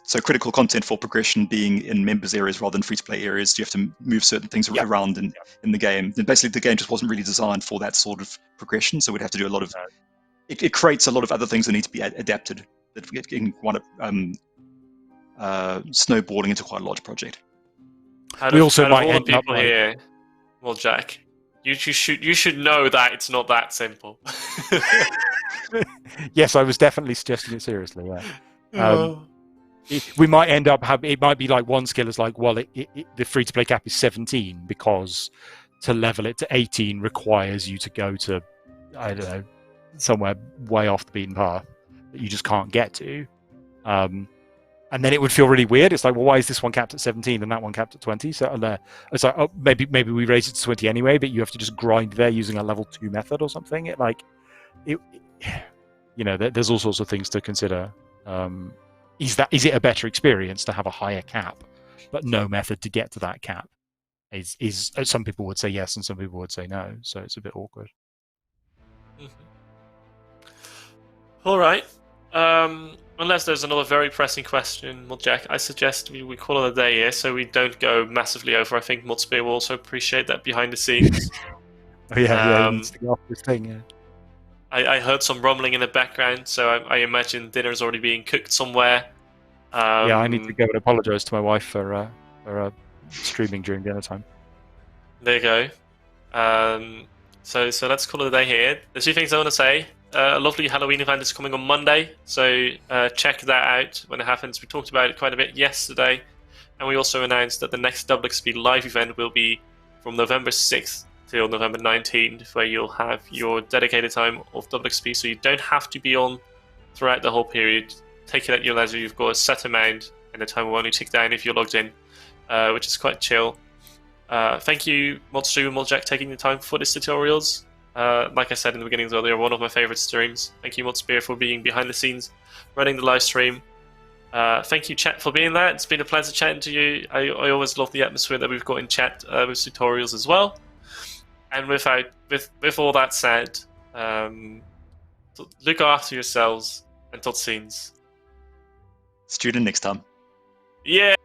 So critical content for progression being in members areas rather than free to play areas. You have to move certain things around in the game. And basically, the game just wasn't really designed for that sort of progression. So we'd have to do a lot of. It creates a lot of other things that need to be adapted. That can wind up snowballing into quite a large project. Out of all the people here, well, Jack, you should know that it's not that simple. Yes, I was definitely suggesting it seriously. Yeah, we might end up it might be like one skill is like, well, the free to play cap is 17 because to level it to 18 requires you to go to, I don't know, somewhere way off the beaten path that you just can't get to. And then it would feel really weird. It's like, well, why is this one capped at 17 and that one capped at 20? So it's like, oh, maybe we raise it to 20 anyway, but you have to just grind there using a level 2 method or something. There's all sorts of things to consider. Is it a better experience to have a higher cap, but no method to get to that cap? Is some people would say yes, and some people would say no. So it's a bit awkward. All right. Unless there's another very pressing question, well, Jack, I suggest we call it a day here so we don't go massively over. I think Mudspear will also appreciate that behind the scenes. Oh, yeah, he needs to get off this thing, yeah. I heard some rumbling in the background, so I imagine dinner's already being cooked somewhere. Yeah, I need to go and apologise to my wife for streaming during dinner time. There you go. So let's call it a day here. There's a few things I want to say. A lovely Halloween event is coming on Monday, so check that out when it happens. We talked about it quite a bit yesterday, and we also announced that the next XP live event will be from November 6th till November 19th, where you'll have your dedicated time of XP, so you don't have to be on throughout the whole period. Take it at your leisure. You've got a set amount, and the time will only tick down if you're logged in, which is quite chill. Thank you, Mod2 and Modjack, taking the time for these tutorials. Like I said in the beginning earlier, one of my favorite streams. Thank you, Mudspear, for being behind the scenes, running the live stream. Thank you, chat, for being there. It's been a pleasure chatting to you. I always love the atmosphere that we've got in chat with tutorials as well. And with all that said, look after yourselves and tot ziens. Student next time. Yeah.